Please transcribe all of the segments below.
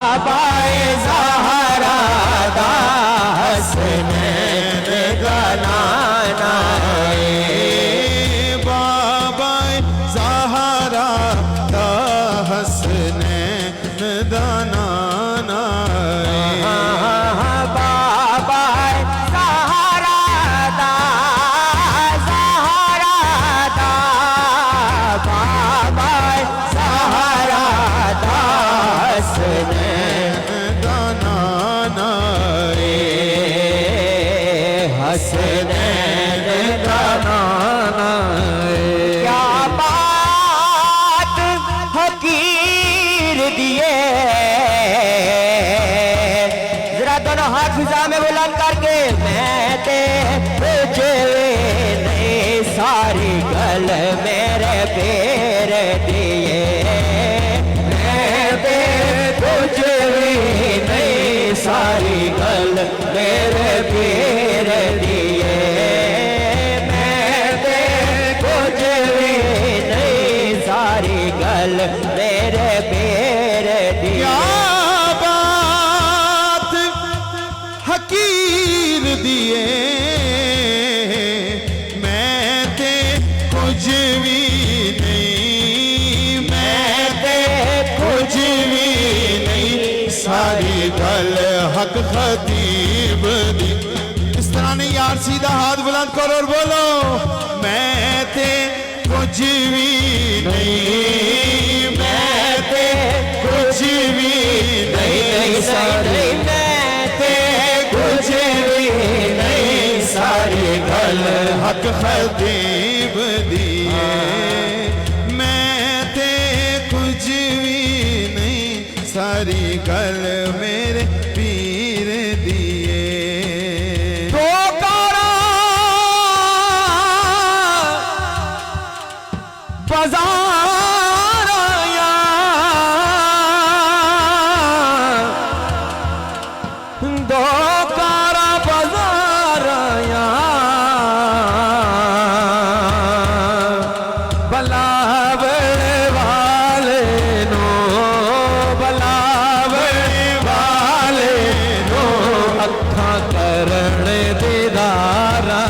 बाबाए ज़हरा दा हसनैन दा नाना बाबाए ज़हरा दा हसनैन दा नाना बाबाए ज़हरा दा बाबाए ज़हरा दा हसनैन हसनैन का नाना। क्या बात हकीर दिए, जरा दोनों हाथ फिजा में बुलंद करके मैं ते तुझे नहीं सारी गल मेरे पैर दिए, मैं ते तुझे नहीं सारी गल मेरे पैर दिए, मैं ते कुछ भी नहीं सारी गल मेरे पैर दिए। क्या बात हकीर दिए, मैं ते कुछ भी नहीं, मैं ते कुछ भी नहीं सारी गल हक खतीब दी। इस तरह नहीं यार, सीधा हाथ बुलंद करो और बोलो मैं ते कुछ भी नहीं, मैं ते कुछ भी नहीं सारी, मैं ते कुछ भी नहीं सारी गल हक खतीब दिए, मैं ते कुछ भी नहीं सारी गल मेरे पीर दिए। तो करो बाजार दो कारा बाजार बलावड़े वाले नो, बलावड़े वाले नो अखा करण दीदारा,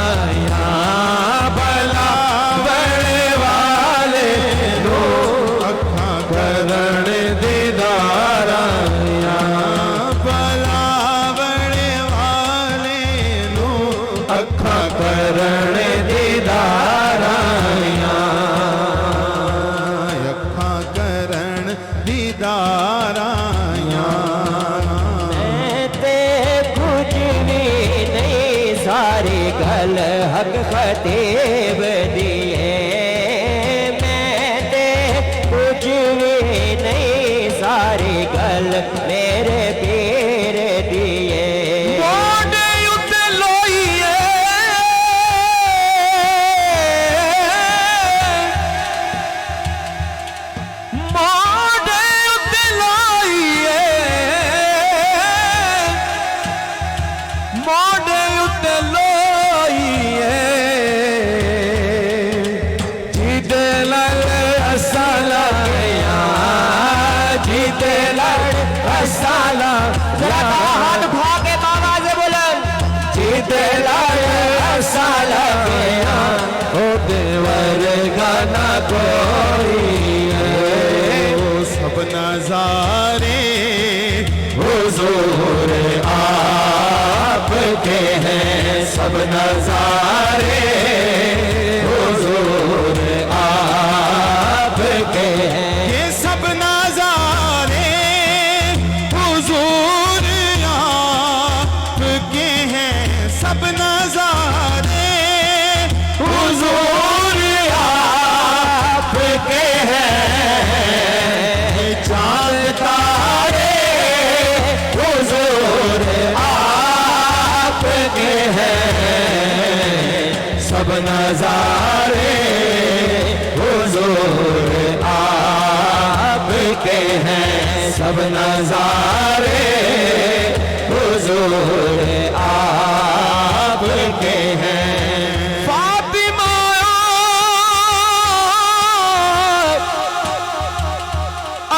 बलावड़े वाले नो अखा करण दीदारा, बलावड़े वाले नो अखा करण दीदारा, अखा करण दीदाराया। मैं ते कुछ भी नहीं सारी गल हक खतीब दिए, मैं ते कुछ भी नहीं सारी गल मेरे पीर दिए। मोढ़े उत्ते लोइए, मोढ़े उत्ते लोइए, मोढ़े उत्ते लोइए, जीते लड़ असाला जीते लड़ असाला, हाथ भागे बाबा से बोलन जीते लड़ असाला ओ देवर गाना कोई सब नजारे हुजूर आपके हैं, सब नजारे हुजूर आपके हैं, ये सब नजारे हुजूर आपके हैं, सब नजारे हुजूर आपके हैं, चांद तारे हुजूर आपके हैं, सब नजारे हुजूर आपके हैं, सब नजारे हुजूर आपके हैं। फातिमा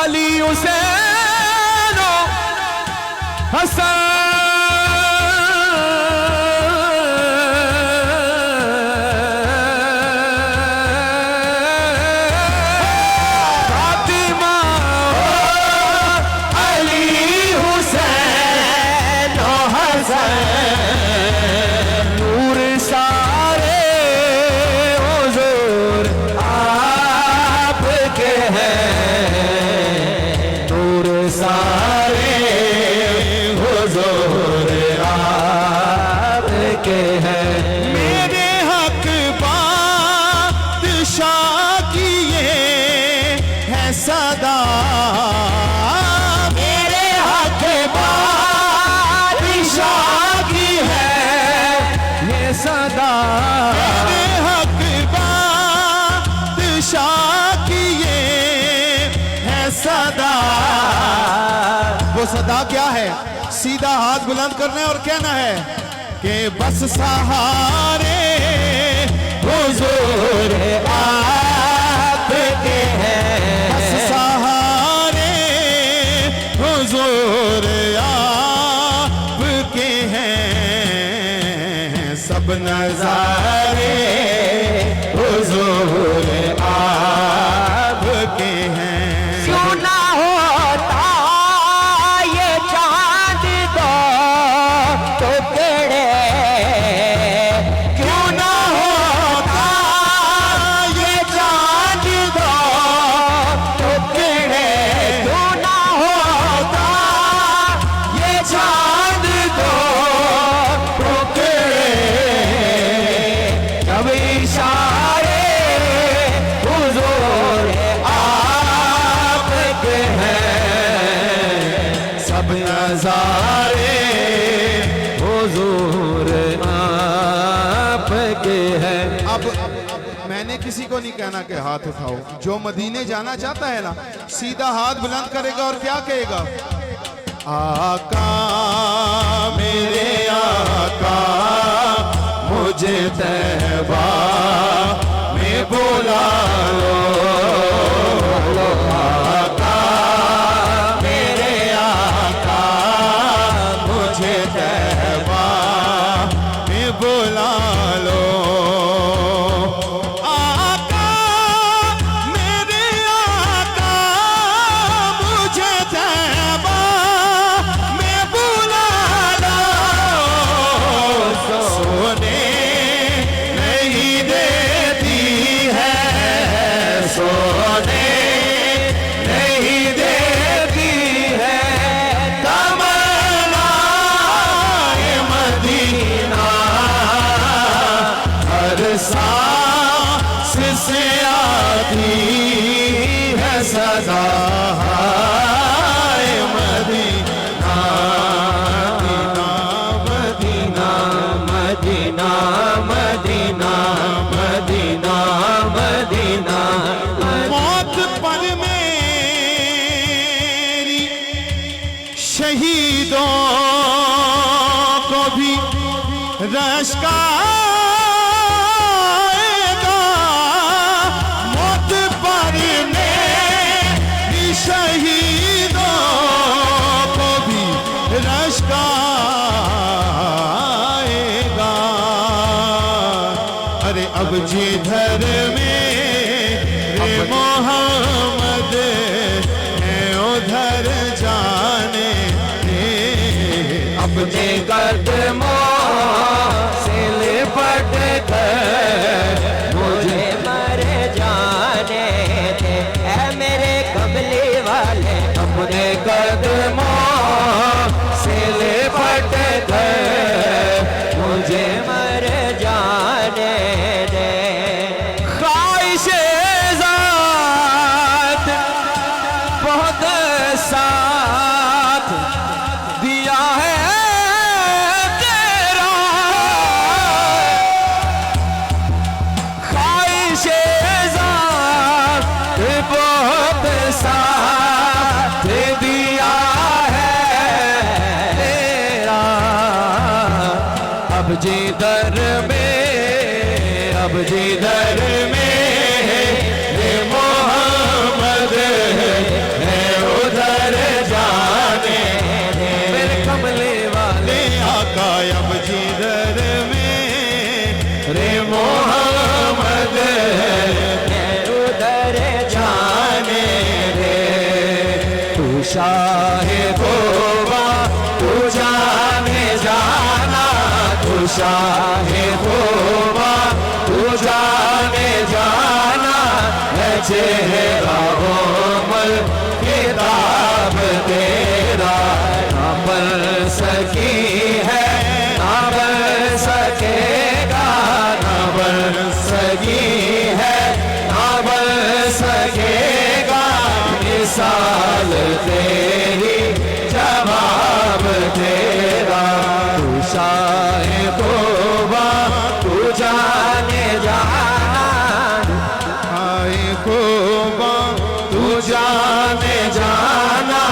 अली हुसैन हसन फातिमा अली हुसैन हसन नूर सारे हुजूर आपके हैं नूर सारे हुजूर आपके हैं मेरे हक बादशाह की ये है सदा मेरे हक बादशाह की है ये सदा मेरे हक बादशाह की ये है सदा। वो सदा क्या है? सीधा हाथ बुलंद करना है और कहना है कि बस सहारे हुजूर आपके हैं बस सहारे हुजूर आपके हैं सब नजारे हुजूर आपके हैं। क्यों ना होता ये चांद दो तो केड़े क्यों ना होता ये चांद दो तो केड़े क्यों ना होता ये चांद दो तो केड़े जब इशारे हुजूर आपके हैं सब नजारे हुजूर आपके हैं। अब मैंने किसी को नहीं कहना कि हाथ उठाओ, जो मदीने जाना चाहता है ना सीधा हाथ बुलंद करेगा और क्या कहेगा? आका मेरे आका मुझे तैबा में बुला लो आका मेरे आका मुझे तैबा में बुला लो आका मेरे आका मुझे तैबा में बुला लो सोने नहीं देती है सोने नहीं देती है तमन्नाए मदीना हर सांस से आती है सदा हाय Medina Medina Medina Medina Medina Medina मौत पर मेरी शहीदों को भी रश का आएगा मौत पर मेरी शहीदों को भी रश का आएगा। अरे अब जिधर मेरे मोहम्मद है उधर जाने दे अपने कदमों से लिपट कर मुझे मर जाने दे ऐ मेरे कमली वाले अपने कदमों से लिपट कर मुझे मर जाने दे ख्वाहिशे ज़ात बहुत साथ दिया है तेरा ख्वाहिशे ज़ात बहुत साथ दिया है तेरा अब जिधर में ये मोहम्मद है उधर जाने दे मेरे कमली शाहे खुबा तू जाने जाना है चेहरा कोमल किताब तेरा ना बन सकी है ना बन सकेगा ना बन सकी है ना बन सकेगा मिसाल तेरी जवाब तेरा तू शाहे खुबा तू जाने जाना आए खुबा तू जाने जाना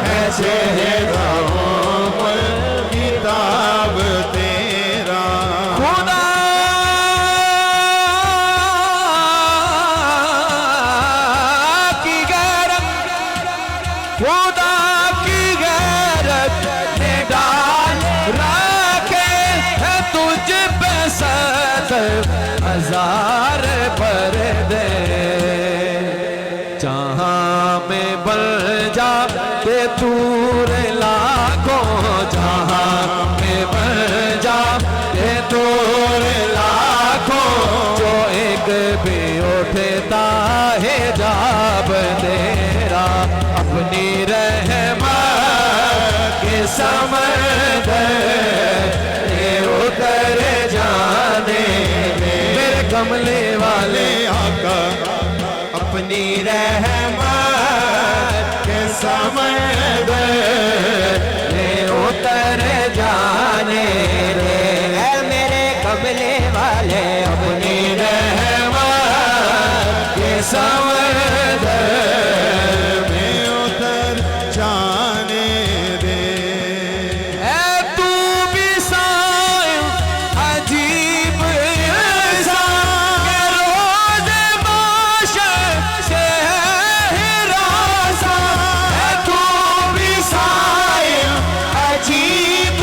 है चेहरा कोमल किताब तेरा खुदा की गैरत खुदा की गैरत ने डाल रखे है तुझ पे सतर हजार पर्दे जहाँ में बल जा के तूर लाखों जहाँ में बल जा के तूर लाखों जो एक भी उठता है जाब तेरा अपनी रहमत के समंदर ये उतर जाने मेरे कमले वाले आका अपनी रहमत के समंदर में उतर जाने रे ऐ मेरे कमले वाले अपनी रहमत के समंदर में उतर जाने दे ऐ तू भी साईं अजीब इंसान के रोज़ माशर से है हिरासा ऐ तू भी साईं अजीब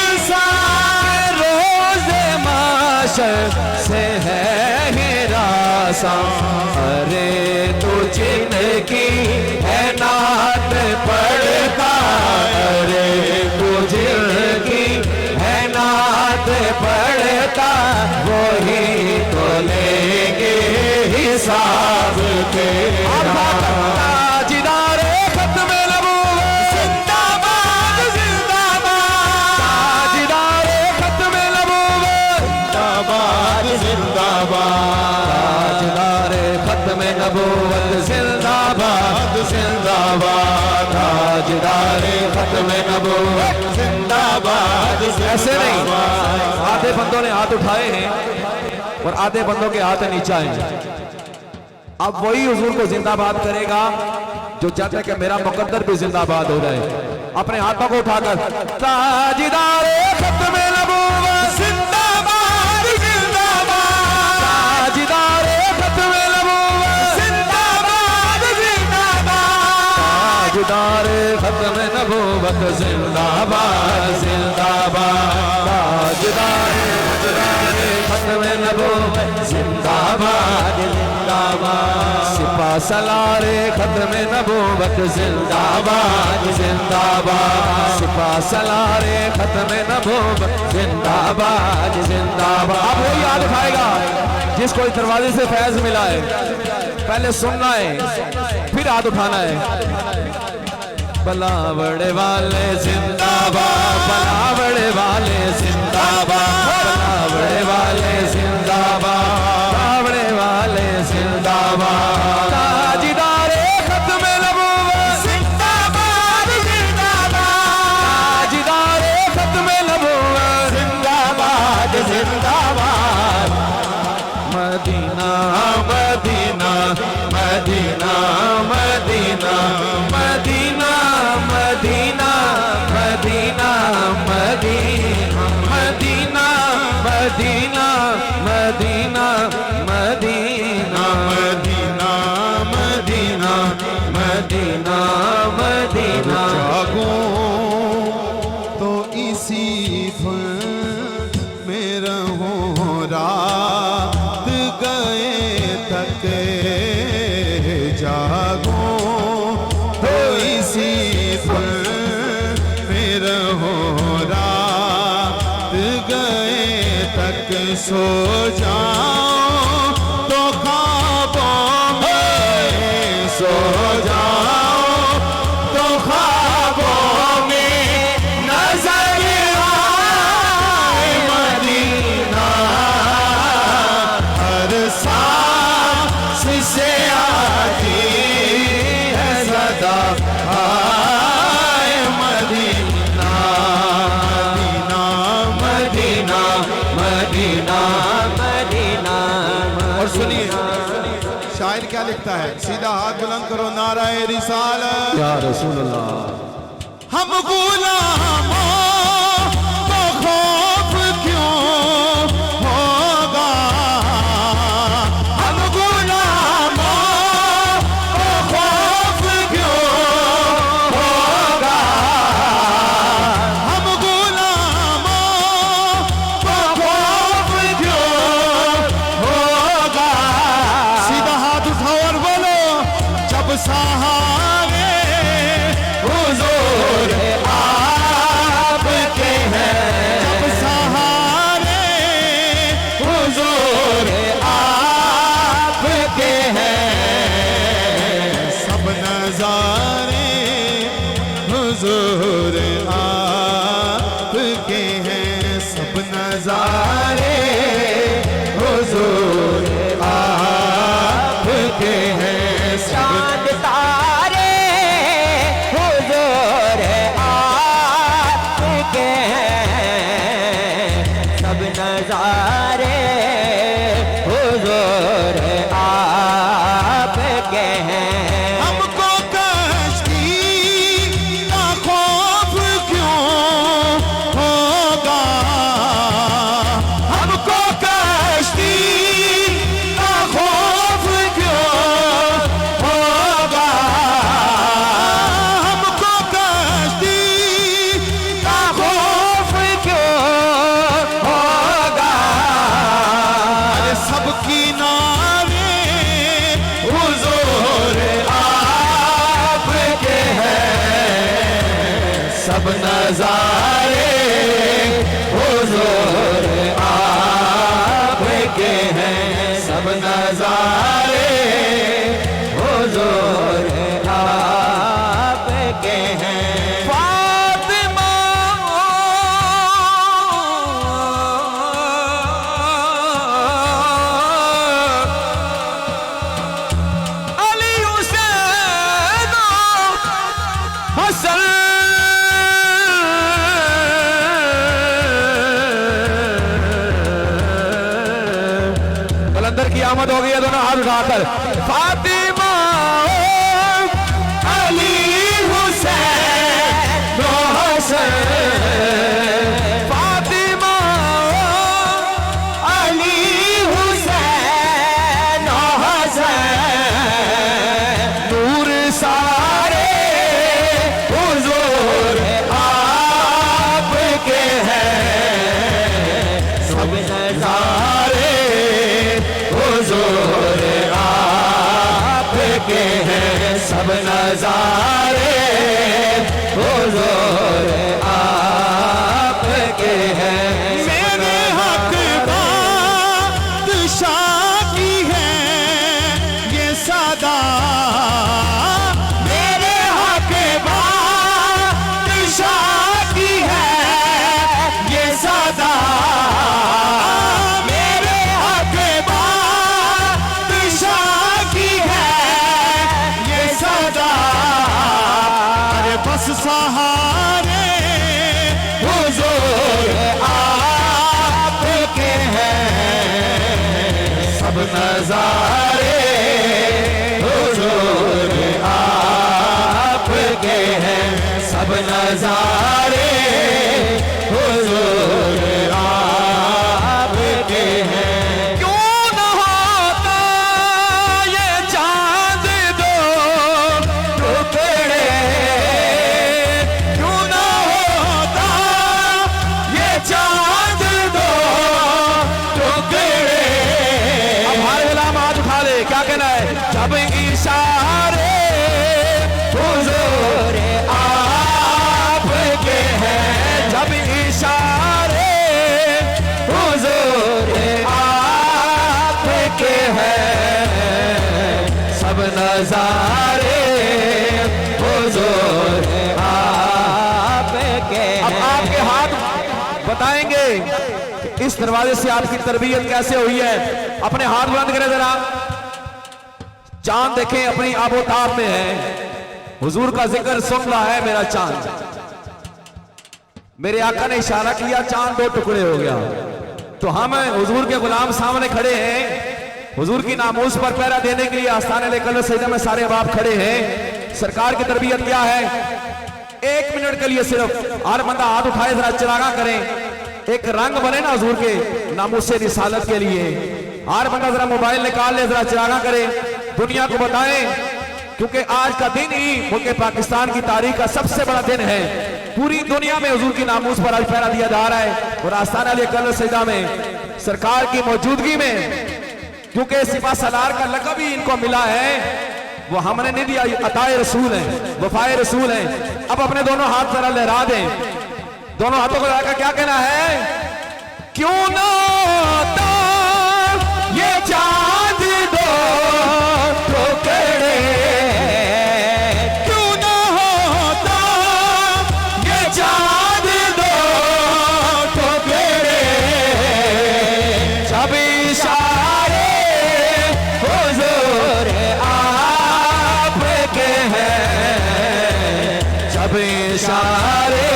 इंसान के रोज़ माशर से है हिरासा अरे तू जिनकी है नात पढ़ता अरे तू जिनकी है नात पढ़ता वही तो लेंगे हिसाब के ताजदारे खत्म नबूवत जिंदाबाद जिंदाबाद ताजदारे खत्म नबूवत जिंदाबाद जिंदाबाद ताजदारे खत्म नबूवत जिंदाबाद जिंदाबाद ताजदारे खत्म नबूवत जिंदाबाद ऐसे नहीं आधे बंदों ने हाथ उठाए हैं और आधे बंदों के हाथ नीचे आए हैं अब वही हुजूर को जिंदाबाद करेगा जो चाहता है कि मेरा मुकद्दर भी जिंदाबाद हो जाए अपने हाथों को उठाकर ताजदारे खत्म नबूवत जिंदाबाद जिंदाबाद ताजदारे खत्म नबूवत जिंदाबाद जिंदाबाद ताजदारे खत्म नबूवत जिंदाबाद जिंदाबाद ताजदारे खत्म नबूवत जिंदाबाद जिंदाबाद सिपा सलारे खत्म नबूवत जिंदाबाद जिंदाबाद सिपा सलारे खत्म नबूवत जिंदाबाद जिंदाबाद अब वो याद खाएगा जिसको इस दरवाजे से फैज मिला है पहले सुनना है फिर हाथ उठाना है बलावड़े वाले जिंदाबाद बलावड़े वाले जिंदाबाद बलावड़े वाले जिंदाबाद बलावड़े वाले जिंदाबाद ताजदारे खत्म नबूवत जिंदाबाद जिंदाबाद ताजदारे खत्म नबूवत जिंदाबाद जिंदाबाद Medina Medina Medina Medina Medina Medina Medina Medina Medina Medina Medina Medina Medina Medina Medina Medina जागूं तो इसी धुन में रहूं रात गए तक जागूं तो इसी धुन में रहूं रात गए सो जाऊं तो ख्वाबों में सो जाऊं तो ख्वाबों में नजर आए मदीना, हर सांस से आती है सदा आए मदीना, मदीना मदीना मदीना। और सुनिए शायर क्या लिखता है, सीधा हाथ बुलंद करो, नाराए रिसालत या रसूल अल्लाह। हम गुलामों को खौफ क्यों होगा, हम गुलामों को खौफ क्यों होगा, हम गुलामों को खौफ क्यों होगा। सीधा हाथ उठाओ और बोलो, जब सहारे हुजूर आपके हैं, जब सहारे हुजूर आपके हैं, सब नजारे हुजूर आपके हैं, सब नजारे हुजूर आपके हैं, सब चांद तारे हुजूर आपके हैं, सब नजारे हुजूर आपके हैं। हमको कश्ती का खौफ क्यों होगा, हमको कश्ती का खौफ क्यों होगा, हमको कश्ती का खौफ क्यों होगा। अरे सबकी नारे हुजूर आपके हैं, सब नजारे हुजूर आपके हैं, सब नजारे हुजूर आपके हैं। फातिमा अली हुसैन हसन कलंदर की आमद हो गई है, दोनों हाथ उठाकर। फातिमा अली हुसैन हसन, फातिमा अली हुसैन हसन, नूर सारे हुजूर आपके हैं, सब नजारे हुजूर आपके बताएंगे कि इस दरवाजे से आपकी तरबियत कैसे हुई है। अपने हाथ बुलंद करें जरा, चांद देखें अपनी आबोताब में है, हुजूर का जिक्र सुन रहा है मेरा चांद। मेरे आका ने इशारा किया, चांद दो टुकड़े हो गया। तो हम हुजूर के गुलाम सामने खड़े हैं, हुजूर की नामूस पर पहरा देने के लिए आस्थाने लेकर सजदा में सारे बाप खड़े हैं। सरकार की तरबियत क्या है? 1 मिनट के लिए सिर्फ हर बंदा हाथ उठाए, जरा चिरागा करें, एक रंग बने ना हुजूर के नामूस रिसालत के लिए। हर बंदा जरा मोबाइल निकाल ले, जरा चिरागा करे, दुनिया को बताएं, क्योंकि आज का दिन ही मुल्क पाकिस्तान की तारीख का सबसे बड़ा दिन है। पूरी दुनिया में हुजूर की नामूस पर आज पहरा दिया जा रहा है। और आस्थाना अली अकबर सजदा में सरकार की मौजूदगी में, क्योंकि सिपा सलार का लक़ब ही इनको मिला है, वो हमने नहीं दिया, अताए रसूल है, वफाए रसूल है। अब अपने दोनों हाथ जरा लहरा दें, दोनों हाथों को लहराकर क्या कहना है? क्यों ना होता ये चांद दो टुकड़े, क्यों ना होता ये चांद दो टुकड़े, जब इशारे हुजूर आपके हैं, जब इशारे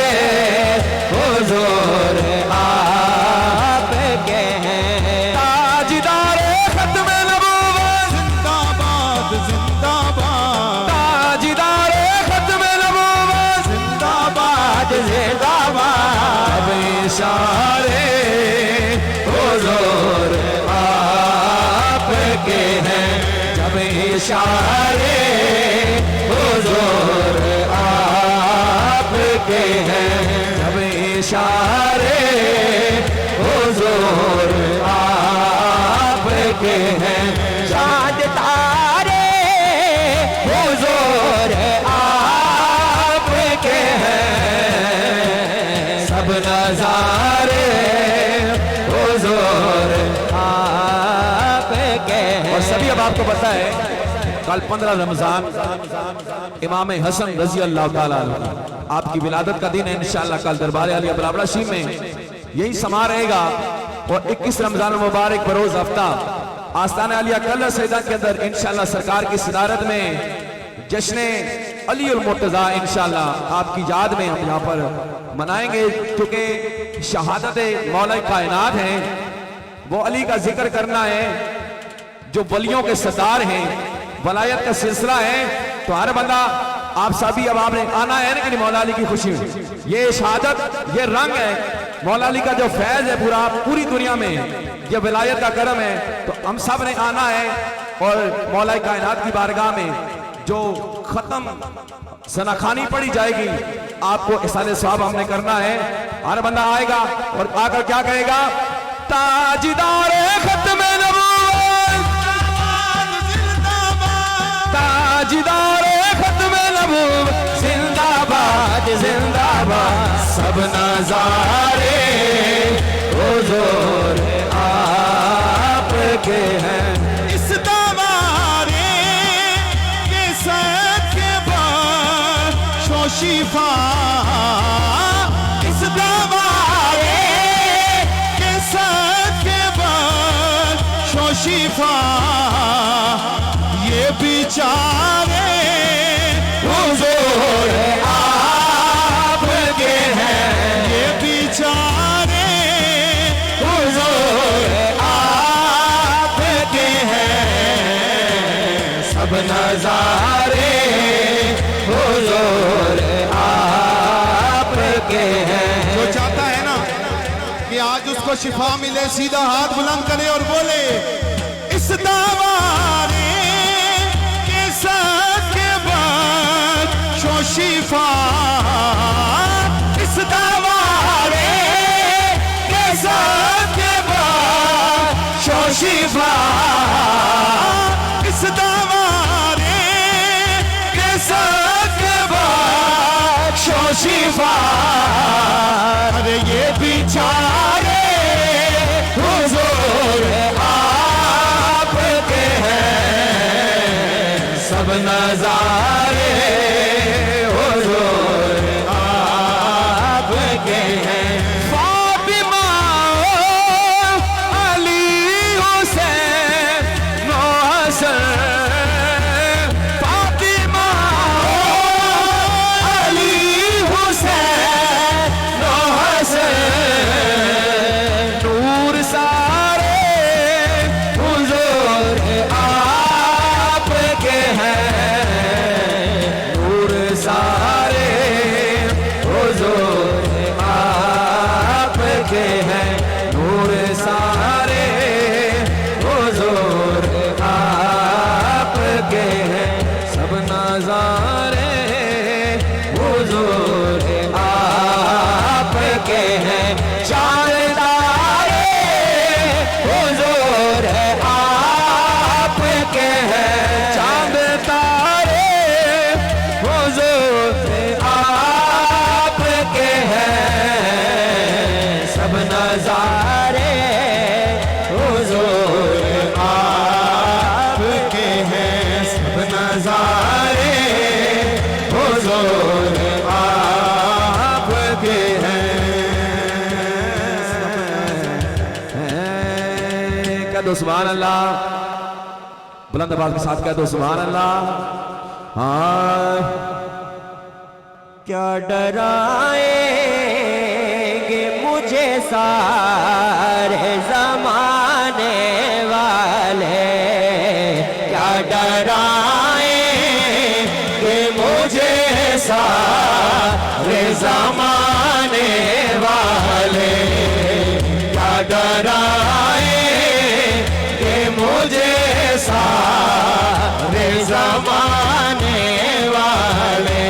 हुजूर आपके हैं। ताजदारे खत्म नबूवत जिंदाबाद जिंदाबाद, ताजदारे खत्म नबूवत जिंदाबाद जिंदाबाद, अब इशारे हुजूर आपके हैं, जब इशारे हुजूर आपके हैं, जब इशारे हुजूर आपके हैं। चांद तारे हुजूर आपके हैं, सब नजारे हुजूर आपके हैं। और सभी अब आपको पता है कल 15 रमजान इमाम हसन रजी अल्लाह ताला अन्हु आपकी विलादत का दिन है। इंशाअल्लाह कल दरबार अली अबलाशी में यही समा रहेगा। और 21 रमजान मुबारक बरोज हफ्ता आस्थाना अली अकबर सजदा के अंदर इंशाअल्लाह सरकार की सदारत में जश्न अली उल मुर्तजा इंशाअल्लाह आपकी याद में हम यहाँ पर मनाएंगे, क्योंकि शहादत मौला कायनात है, वो अली का जिक्र करना है जो वलियों के सरदार हैं, वलायत का सिलसिला है। तो हर बंदा आप सभी अब आपने आना है ना कि मौला अली की खुशी में, ये शहादत, ये रंग है मौला अली का जो फैज है पूरा पूरी दुनिया में, ये विलायत का करम है। तो हम सब ने आना है और मौला कायनात की बारगाह में जो खत्म सनाखानी पड़ी जाएगी, आपको इसाले सवाब हमने करना है। हर बंदा आएगा और आकर क्या कहेगा? ताजदारे खत्म नबूवत, ताजदारे खत्म नबूवत, जिंदाबाद जिंदाबाद, सब नजारे हुजूर आपके हैं। इस दवारे के सद के बाद शोशिफा, इस दवारे के सद के बाद शोशिफा, ये बेचारे हुजूर आपके हैं, ये बेचारे हुजूर आपके हैं, सब नजारे हुजूर आपके हैं। जो चाहता है ना कि आज उसको शिफा मिले, सीधा हाथ बुलंद करे और बोले, इस दवारे के साथ के बाद शोशिफा, इस दवारे के साथ के बाद शोशिफा, इस दवारे के साथ के बाद शोशिफा, अरे ये बेचारे हुजूर आपके हैं, सब नजारे हुजूर आपके हैं। फातिमा दो सुभान अल्लाह, बुलंद आवाज के साथ कह दो सुभान अल्लाह। हाँ क्या डराएंगे मुझे सारे जमाने वाले, क्या डराएंगे मुझे सारे जमाने वाले, क्या डराएंगे मुझे सारे जमाने वाले,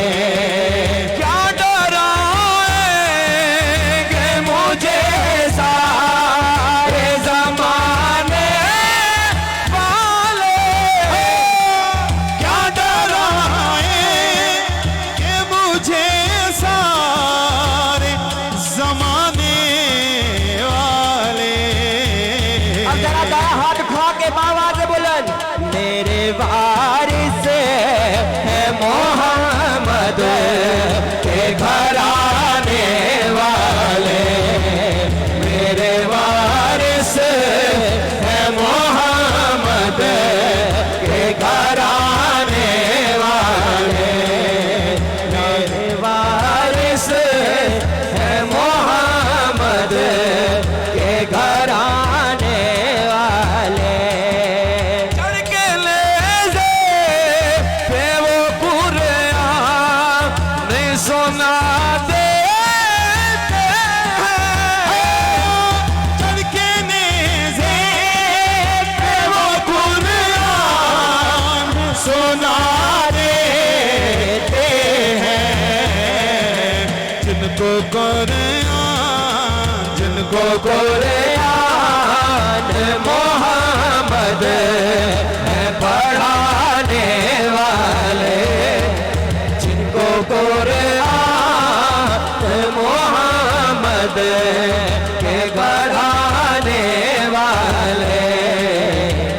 क्या डराएंगे मुझे सारे जमाने वाले, क्या डराएंगे मुझे सारे जमाने वाले। अब जरा दाया हाथ उठा के बाबा से बुलंद, मेरे वारिस है मोहम्मद के घराने वाले, मेरे वारिस है मोहम्मद के घराने वाले, मेरे वारिस है मोहम्मद के घराने वाले। चढ़ के लेज़े पे वो कुरान नहीं सुना देते हैं, चढ़ के नेज़े पे वो कुरान सुना देते हैं, जिनको कुरान, जिनको कुरान मोहम्मद है पढ़ाने वाले, जिनको कुरान मोहम्मद के घराने वाले,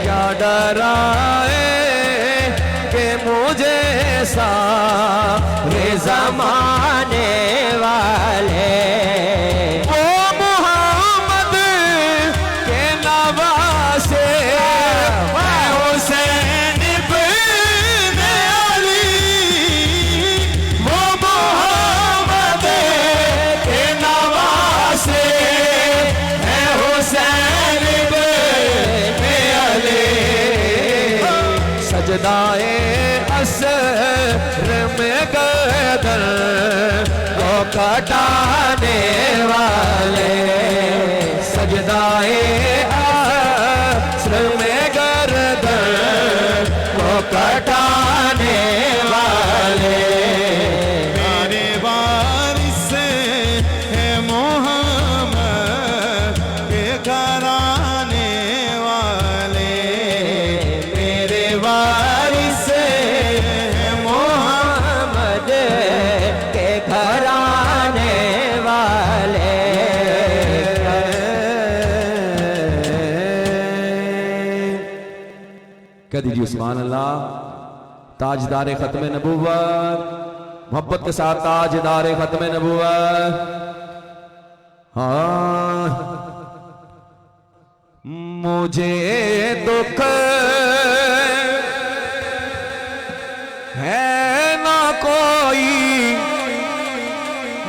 क्या डराए कि मुझे सारे जमाने वाले, वो मोहम्मद के नवासे मैं हुसैन इब्न अली, वो मोहम्मद के नवासे मैं हुसैन इब्न अली, सजदाए असर में गर्दन को कटाने वाले, सजदाए असर में गर्दन को कटाने वाले, मेरे वारिस है मोहम्मद के घराने वाले, मेरे वारिस है मोहम्मद के घराने वाले। कह दीजिए सुभान अल्लाह। ताजदार खत्म नबूवत, मोहब्बत के साथ ताजदार खत्म नबूवत। हाँ मुझे दुख है ना कोई,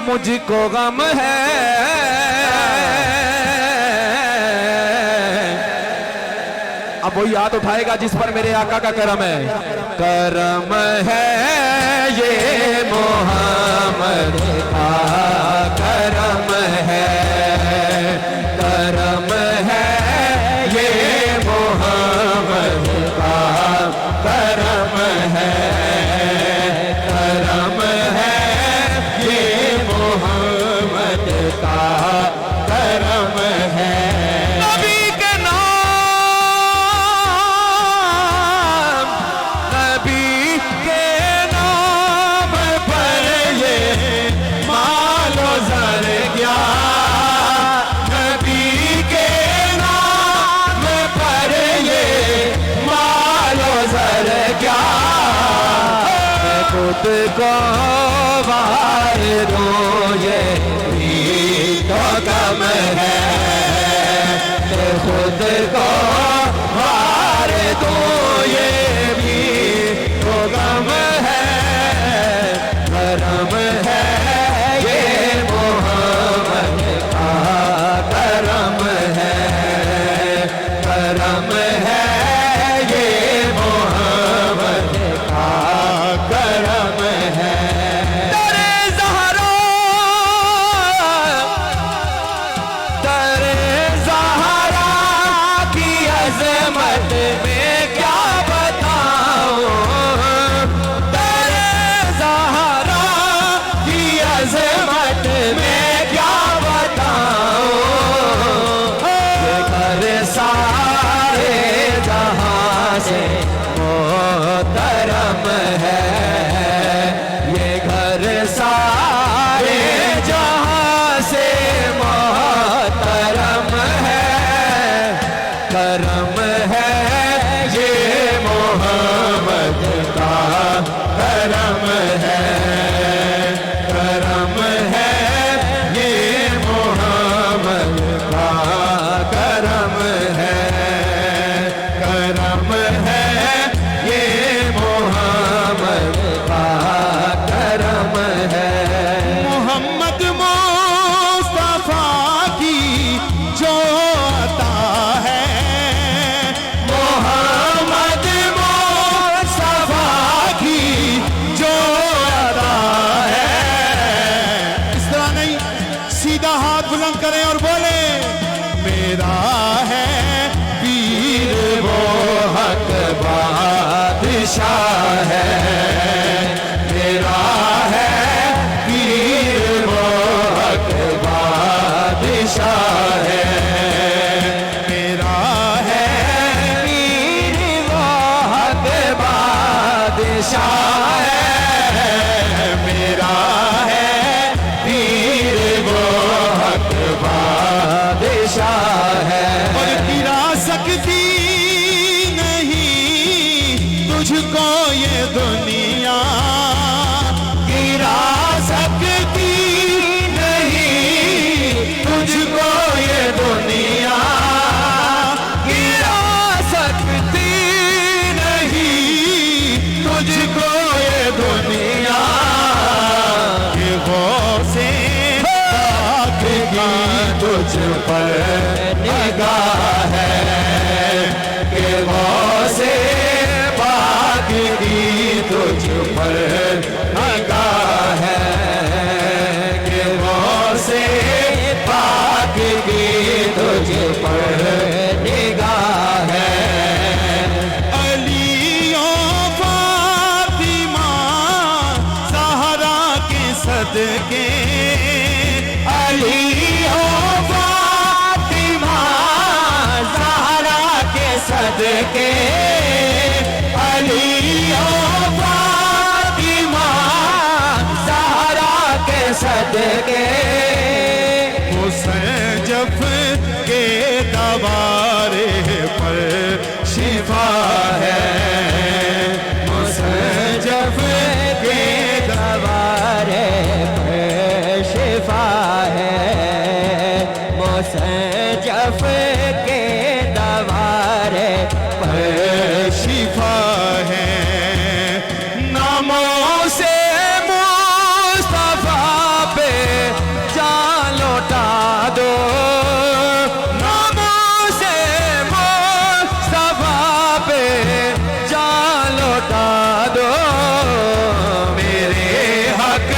मुझको गम है, अब वो याद उठाएगा जिस पर मेरे आका का करम है। करम है ये मोहम्मद का करम है, करम है ये मोहम्मद का करम है, करम है ये मोहम्मद का करम है। नबी के नाम, नबी के नाम पर ये मालो जर गया, नबी के नाम पर ये मालो जर गया। मैं खुद को वार दूं ये भी तो गम है, मैं खुद को सीधा हाथ बुलंद करें और बोले, मेरा है पीर वो हक बादशाह है, मेरा है पीर वो हक बादशाह है, मेरा है पीर वो हक बादशाह है, मेरा है पीर वो हक बादशाह है। और गिरा सकती नहीं तुझको ये दुनिया, गिरा सकती नहीं तुझको ये दुनिया, गिरा सकती नहीं तुझको ये दुनिया। ये गौसे पाक की तुझ पर निगाह है कि गौसे पाक की तुझ पर निगाह है, कि गौसे पाक की तुझ पर निगाह है। अली और फातिमा ज़हरा के सदके, अली ओ फातिमा ज़हरा के सदके, अली ओ फातिमा ज़हरा के सदके, हुसैन जब के दवारे पर शिफा है, हुसैन जब के दवारे पे शिफा है, हुसैन जब के दवारे पे शिफा है। नामों से मुस्तफा पे जान लौटा दो, नामों से मुस्तफा पे जान लौटा दो, मेरे हक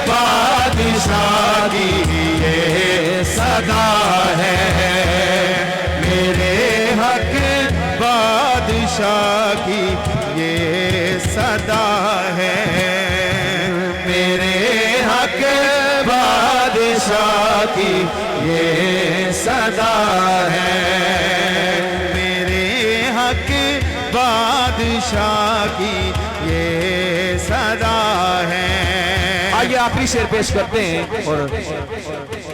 बादशाह की ये सदा है, मेरे हक बादशाह की ये सदा है, मेरे हक बादशाह की ये सदा है, मेरे हक बादशाह की ये सदा है। आइए आखिरी शेर पेश करते हैं और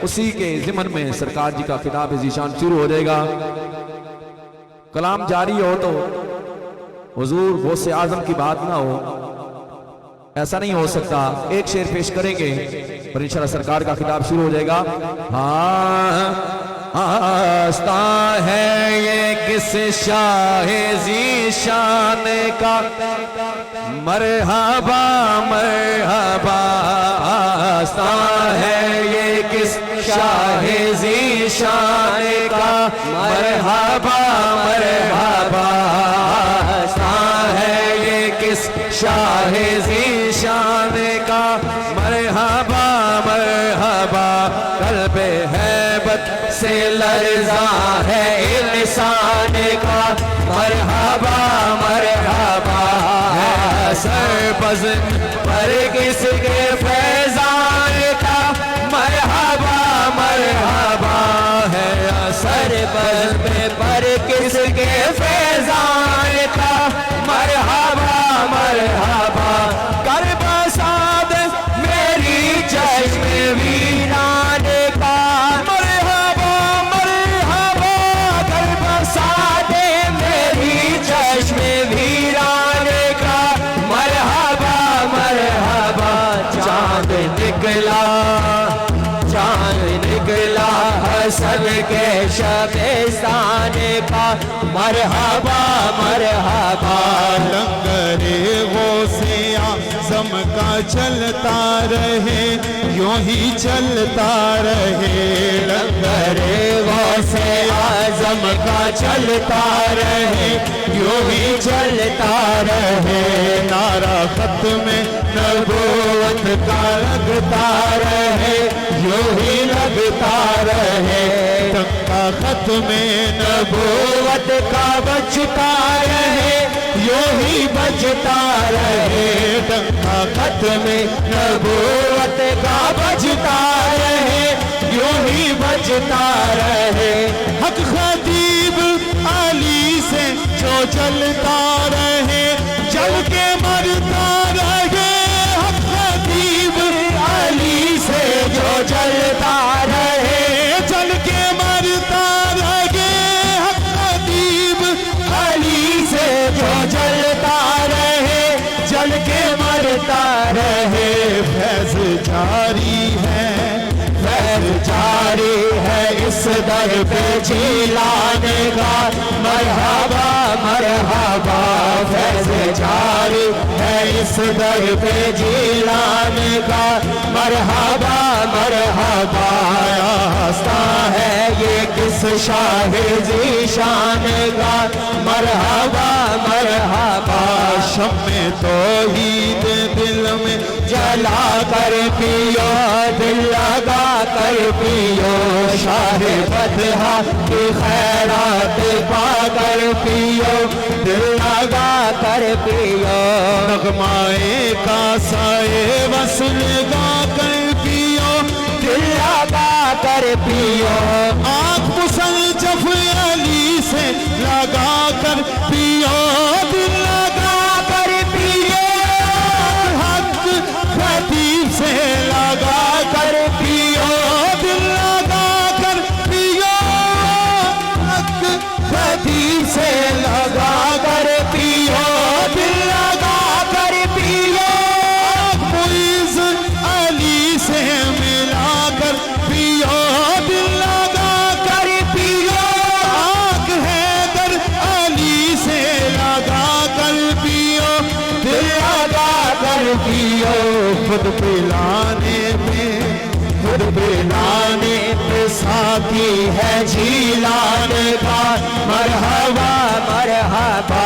उसी के ज़िमन में सरकार जी का खिताब ज़ीशान शुरू हो जाएगा। कलाम जारी हो तो हुजूर गौसे आजम की बात ना हो, ऐसा नहीं हो सकता। एक शेर पेश करेंगे और इंशाल्लाह सरकार का खिताब शुरू हो जाएगा। हाँ आस्था है ये किस शाहे ज़ीशान का, मरहबा मरहबा, आस्था है ये किस शाहे ज़ीशान का, मरहबा मरहबा, आस्था है ये किस शाहे ज़ीशान का, मरहबा मरहबा, कल्बे हैबत से लर्ज़ा है इंसान का, मरहबा मरहबा, सरबज़ पर किसके फैज़ान का, मरहबा मरहबा है, सरबज़ पर किसके फैज़ान का, मरहबा मरहबा, करबा साद मेरी चश्मे वीरान का, मरहबा मरहबा, करबा साद मेरी चश्मे वीरान का, मरहबा मरहबा, चांद निकला चांद निकला हसन के शबेस्तान का, मरहबा मरहबा, लंगरे गौसे आज़म का चलता रहे, यूं ही चलता रहे, लंगरे गौसे आज़म का चलता रहे, यूं ही चलता रहे, नारा खत्म नबूवत का लगता रहे, यूं ही लग लगता रहे, डंका खत्म नबूवत का बजता रहे, यूं ही बजता रहे, डंका खत्म नबूवत का बजता रहे, यूं ही बजता रहे। हक खतीब अली से जो जलता रहे, जल के मरता रहे, हक खतीब अली से जो जलता रहे, जल के मरता रहे, हक खतीब अली से जो जलता रहे, जल के मरता रहे। फैज़ जारी है, फैज़ जारी है इस दर पे जिलाने का, मरहबा मरहबा। फैज़ जारी है इस दर पे जिलाने का, मरहबा मरहबा। आस्था है ये किस शाह ज़ीशान का, मरहबा मरहबा। शम्मे तौहीद दिल में जला कर पियो, दिल लगा कर पियो, शाह फतहा की खैरात पाकर पियो, दिल लगा कर पियो। नगमाए का साए वसल गा कर पियो, दिल लगा कर पियो। आँख मुसल्लफ अली से लगा कर पियो, दिल लगा कर पियो। हक खतीब से लगा कर पियो, दिल लगा कर पियो। हक खतीब से लगा कर पियो, दिल लगा कर पियो। मुइज़ अली से मिला कर पियो, दिल लगा कर पियो। आँख हैदर अली से लगा कर पियो, दिल लगा कर पियो। खुद पिलाने में, खुद पिलाने पे साथी है जिलाने का, मरहबा मरहबा।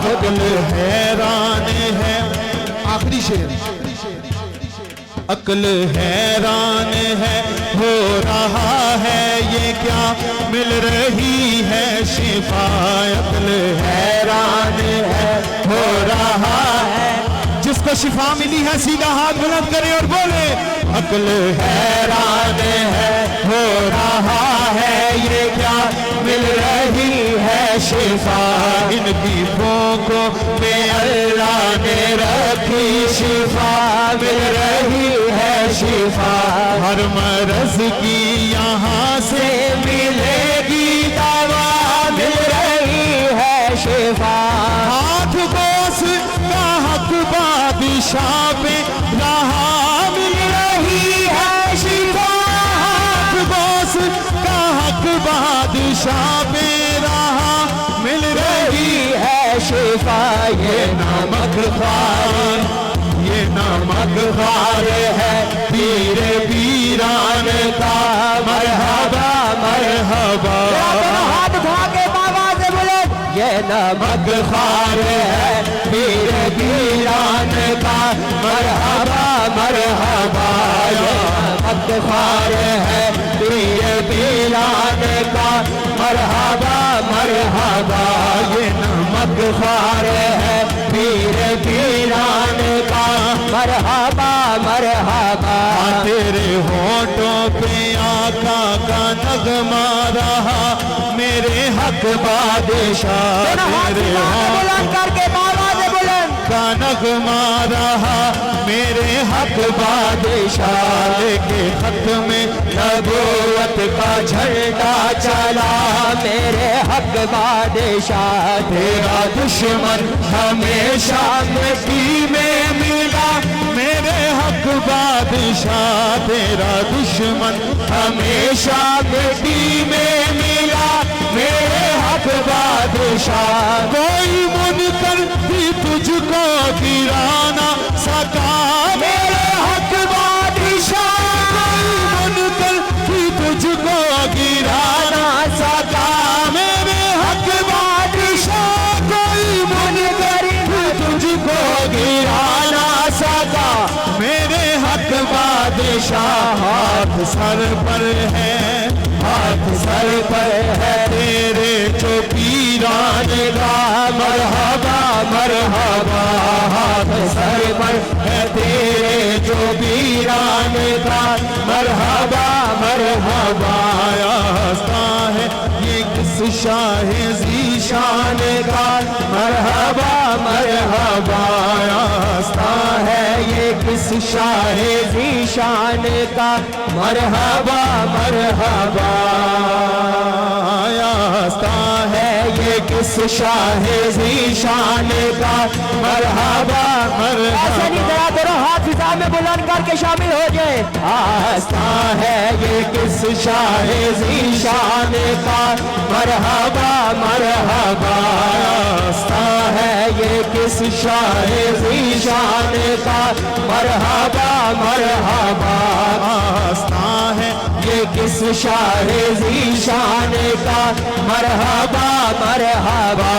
खुद हैरान है, आखिरी शेर। अक्ल हैरान है, हो रहा है ये क्या, मिल रही है शिफा। अक्ल हैरान है, हो रहा है। जिसको शिफा मिली है सीधा हाथ बुलंद करे और बोले, अक्ल हैरान है, हो रहा है ये क्या, मिल रही है शिफा। इनकी भूखों में अल्लाह ने रखी शिफा, मिल रही है शिफा। हर मरज की यहाँ से मिलेगी दवा, मिल रही है शिफा। हाथ बोस का हक बादशाह पे रहा, मिल रही है शिफा। हाथ बोस का हक बादशाह पे रहा, मिल रही है शिफा। ये नमक खार, ये नमक खार है पीर पीरान का, मरहबा मरहबा। हाथ उठा के बाबा से बोले, ये नमक खार है पीर पीरान का, मरहबा मरहबा। ये नमक खार है पीर पीरान का, मरहबा मरहबा। ये नमक खार है पीर पीरान का, मरहबा मरहबा। तेरे होठों पे आका का नगमा रहा, मेरे हक बादशाह। तेरे होठों करके बाबा से बुलंद का नगमा रहा, मेरे हक बादशाह। लेके खत में नबूवत का झंडा चला, मेरे हक बादशाह। तेरा दुश्मन हमेशा मिट्टी में मिला, मेरे हक बादशाह। तेरा दुश्मन हमेशा मिट्टी में मिला, मेरे हक बादशाह। कोई मुनकर भी तुझको गिरा ना सका, मेरे हक बादशाह। कोई मुनकर भी तुझको गिरा ना सका, मेरे हक बादशाह। कोई मुनकर भी तुझको गिरा ना सका, मेरे हक बादशाह। हाथ सर पर है, हाथ सर पर है तेरे जो पीरान का मरहबा मरहबा, हाथ सर पर है तेरे जो वीरान का मरहबा मरहबा। आस्था है ये किस शाह ज़ीशान का मरहबा मरहबा, आस्था है ये किस शाह ज़ीशान का मरहबा मरहबा। आस्था है ये किस शाह ज़ीशान का मरहबा मरहबा। ऐसे नहीं करा दोनों हाथ फिजा में बुलंद करके शामिल हो जाए। आस्था है ये किस शाह ज़ीशान का मरहबा मरहबा, आस्था है ये किस शाह ज़ीशान का मरहबा मरहबा। आस्था है ये किस शाह ज़ीशान का मरहबा मरहबा।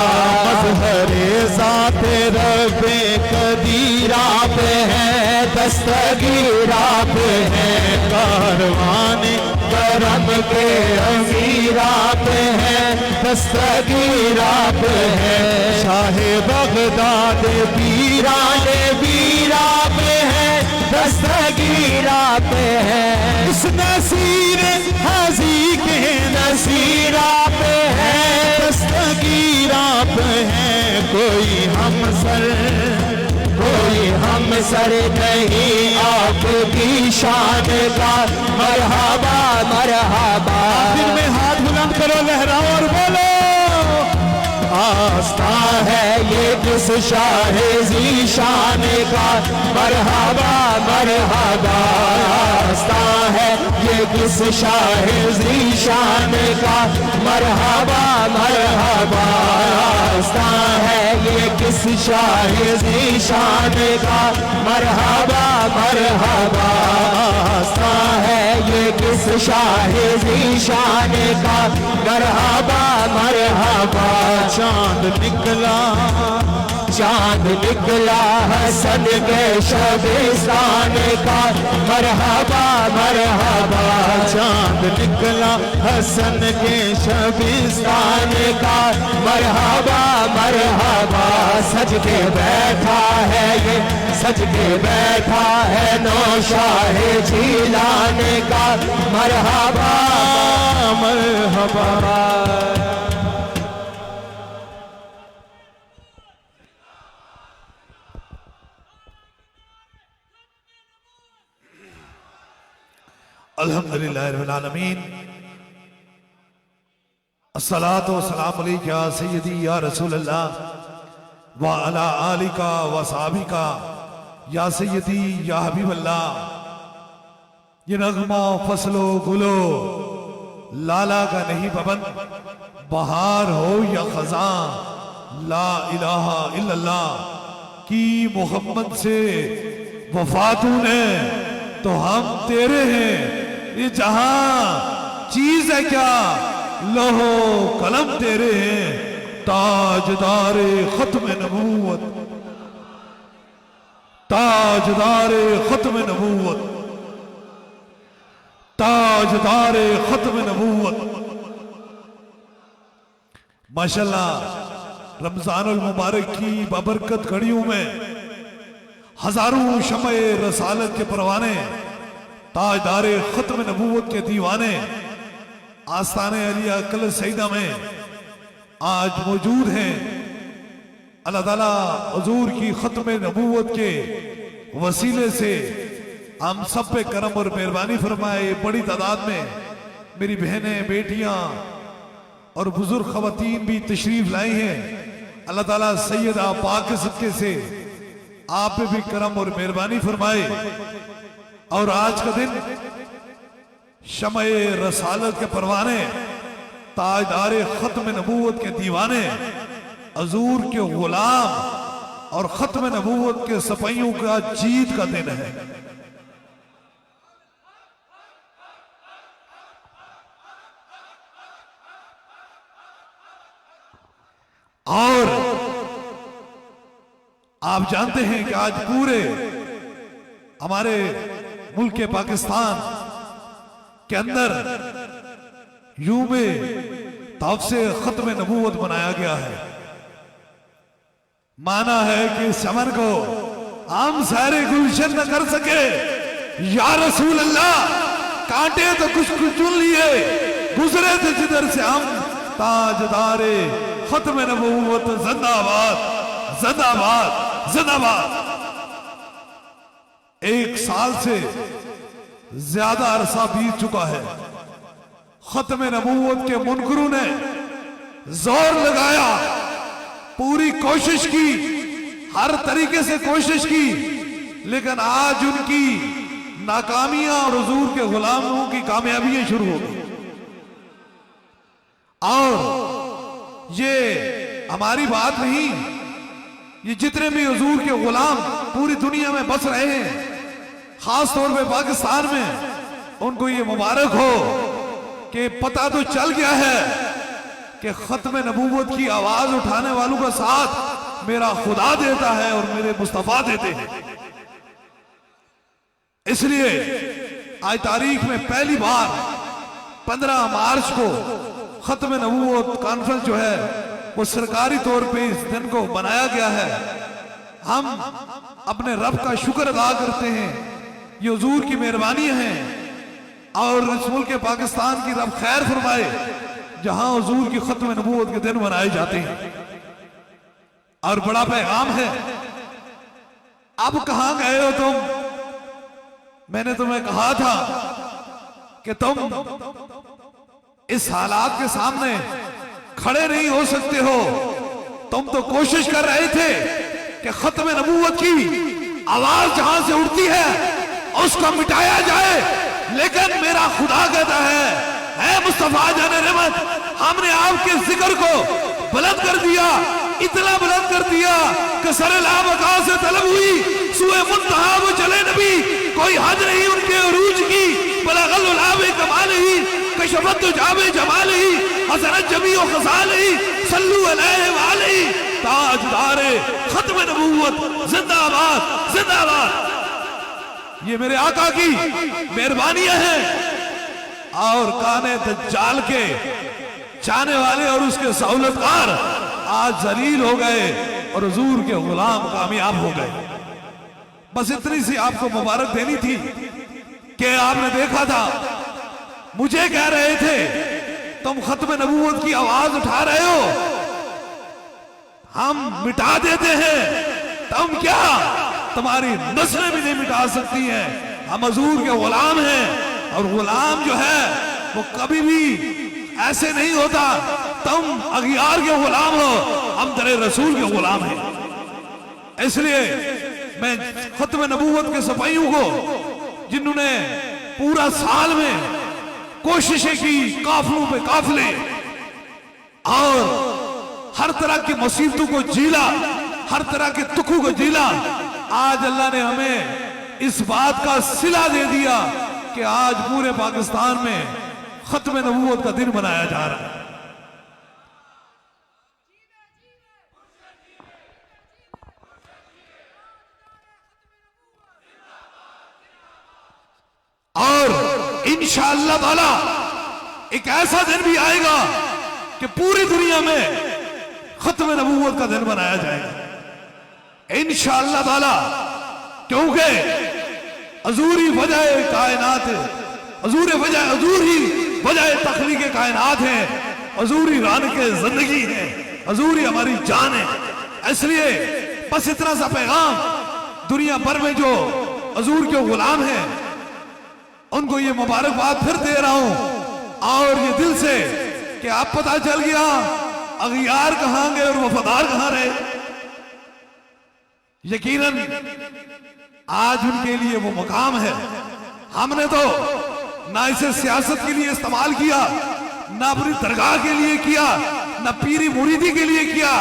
मज़हरे ज़ाते रब्बे कदीरा पे है दस्तगीरा पे है, कारवाने करम के अमीरा पे है दस्तगीरा पे है। शाह बगदाद पीराने वीरा पे है दस्तगीरा पे है। इस नसीर हाजी के नसीरा पे है दस्तगीरा पे है। कोई हम सर नहीं आपकी शान का मरहबा मरहबा। दिल में हाथ बुलंद करो, लहराओ और बोलो। आस्था है ये किस शाह ज़ीशान का मरहबा मरहबा। आस्था है ये किस शाह ज़ीशान का मरहबा मरहबा। आस्था है ये किस शाह ज़ीशान का मरहबा मरहबा। आस्था है ये किस शाह ज़ीशान का मरहबा मरहबा। चांद निकला हसन के शबिस्तान का मरहबा मरहबा। चांद निकला हसन के शबिस्तान का मरहबा मरहबा। सज के बैठा है ये सज के बैठा है नौशाह जीलान का मरहबा मरहबा। अल्हम्दुलिल्लाह रब्बिल आलमीन, अस्सलातु वस्सलामु अलैका या सय्यदी या रसूल अल्लाह व अला आलिका व सहाबिका या सय्यदी या हबीब अल्लाह। ये नगमा फसलो गुलो लाला का नहीं पवन, बहार हो या खजां ला इलाहा इल्लल्लाह की मोहम्मद से वफातू ने तो हम तेरे हैं। ये जहां चीज है क्या लोहो कलम तेरे हैं। ताजदारे खत्म नबूवत, ताजदारे खत्म नबूवत, ताजदारे खत्म नबूवत। माशाल्लाह रमजानुल मुबारक की बाबरकत घड़ियों में हजारों शमे रसालत के परवाने, ताजदारे खत्म नबूवत के दीवाने आस्ताने अलिया कल सईदा में आज मौजूद हैं। अल्लाह ताला हुजूर की खत्म नबूवत के वसीले से हम सब पे करम और मेहरबानी फरमाए। बड़ी तादाद में मेरी बहनें, बेटियां और बुजुर्ग खवातीन भी तशरीफ लाई हैं। अल्लाह ताला सैयदा पाक के सदके से आप पे भी करम और मेहरबानी फरमाए। और आज का दिन शमे रसालत के परवाने, ताजदारे खत्म नबूवत के दीवाने, हजूर के गुलाम और खत्म नबूवत के सपाइयों का जीत का दिन है। और आप जानते हैं कि आज पूरे हमारे मुल्क के पाकिस्तान के अंदर यूं में तब से खत्म नबूवत बनाया गया है। माना है कि इस चमन को हम सारे गुलशन न कर सके, या रसूल अल्लाह कांटे तो कुछ कुछ चुन लिए, गुजरे थे जिधर से हम, ताजदारे खत्म नबूवत जिंदाबाद जिंदाबाद जिंदाबाद। 1 साल से ज्यादा अरसा बीत चुका है। खत्म नबूवत के मुनकरों ने जोर लगाया, पूरी कोशिश की, हर तरीके से कोशिश की, लेकिन आज उनकी नाकामियां और हुजूर के गुलामों की कामयाबियां शुरू हो गई। और ये हमारी बात नहीं, ये जितने भी हुजूर के गुलाम पूरी दुनिया में बस रहे हैं, खास तौर पे पाकिस्तान में, उनको ये मुबारक हो कि पता तो चल गया है कि खत्म नबूवत की आवाज उठाने वालों का साथ मेरा खुदा देता है और मेरे मुस्तफा देते हैं। इसलिए आज तारीख में पहली बार 15 मार्च को खत्म नबूवत कॉन्फ्रेंस जो है वो सरकारी तौर पे इस दिन को बनाया गया है। हम अपने रब का शुक्र अदा करते हैं, ये हुजूर की मेहरबानी है, और इस मुल्क के पाकिस्तान की रब खैर फरमाए जहां हुजूर की खत्म नबूवत के दिन मनाए जाते हैं। और बड़ा पैगाम है। अब कहां गए हो तुम? मैंने तुम्हें कहा था कि तुम इस हालात के सामने खड़े नहीं हो सकते हो। तुम तो कोशिश कर रहे थे कि खत्म नबूवत की आवाज जहां से उठती है उसको मिटाया जाए, लेकिन मेरा खुदा कहता है मुस्तफा जाने रहमत, हमने आपके जिक्र को बुलंद कर दिया, इतना बुलंद कर दिया कि सरे लाबका से तलब हुई, सुए मुंतहा वो चले नबी, कोई हद नहीं उनके उरूज की, बलगल लावे कमाल ही, कशफत जावे जमाल ही, हसरत जमी व खसाल ही, सल्लू अलैहि व अलैहि, ताजदारे खत्म नबूवत जिंदाबाद जिंदाबाद। ये मेरे आका की मेहरबानियां हैं। और काने दज्जाल के चाहने वाले और उसके सहूलतकार आज जलील हो गए और हुजूर के गुलाम कामयाब हो गए। बस इतनी सी आपको मुबारक देनी थी कि आपने देखा था, मुझे कह रहे थे तुम खत्म नबूवत की आवाज उठा रहे हो, हम मिटा देते हैं, तुम क्या, तुम्हारी नस्लें भी नहीं मिटा सकती हैं। हम हुजूर के गुलाम हैं, और गुलाम जो है वो कभी भी ऐसे नहीं होता, तुम अगियार के गुलाम हो, हम तेरे रसूल के गुलाम हैं। इसलिए मैं खत्म नबूवत के सिपाहियों को, जिन्होंने पूरा साल में कोशिशें की, काफिलों पे काफिले, और हर तरह की मुसीबतों को झेला, हर तरह के दुखों को झेला, आज अल्लाह ने हमें इस बात का सिला दे दिया कि आज पूरे पाकिस्तान में खत्म नबूवत का दिन मनाया जा रहा है। और इंशाअल्लाह ताला एक ऐसा दिन भी आएगा कि पूरी दुनिया में खत्म नबूवत का दिन मनाया जाएगा इंशाअल्लाह ताला, क्योंकि हुजूर ही वजह कायनात, हुजूर ही वजह तखलीक कायनात है, हुजूर ही रान के जिंदगी है, हुजूर ही हमारी जान है। इसलिए बस इतना सा पैगाम दुनिया भर में जो हुजूर के गुलाम हैं उनको ये मुबारकबाद फिर दे रहा हूं, और ये दिल से कि आप पता चल गया अगियार कहां गए और वफादार कहां रहे। यकीनन आज उनके लिए वो मुकाम है। हमने तो ना इसे सियासत के लिए इस्तेमाल किया, ना अपनी दरगाह के लिए किया, ना पीरी मुरीदी के लिए किया।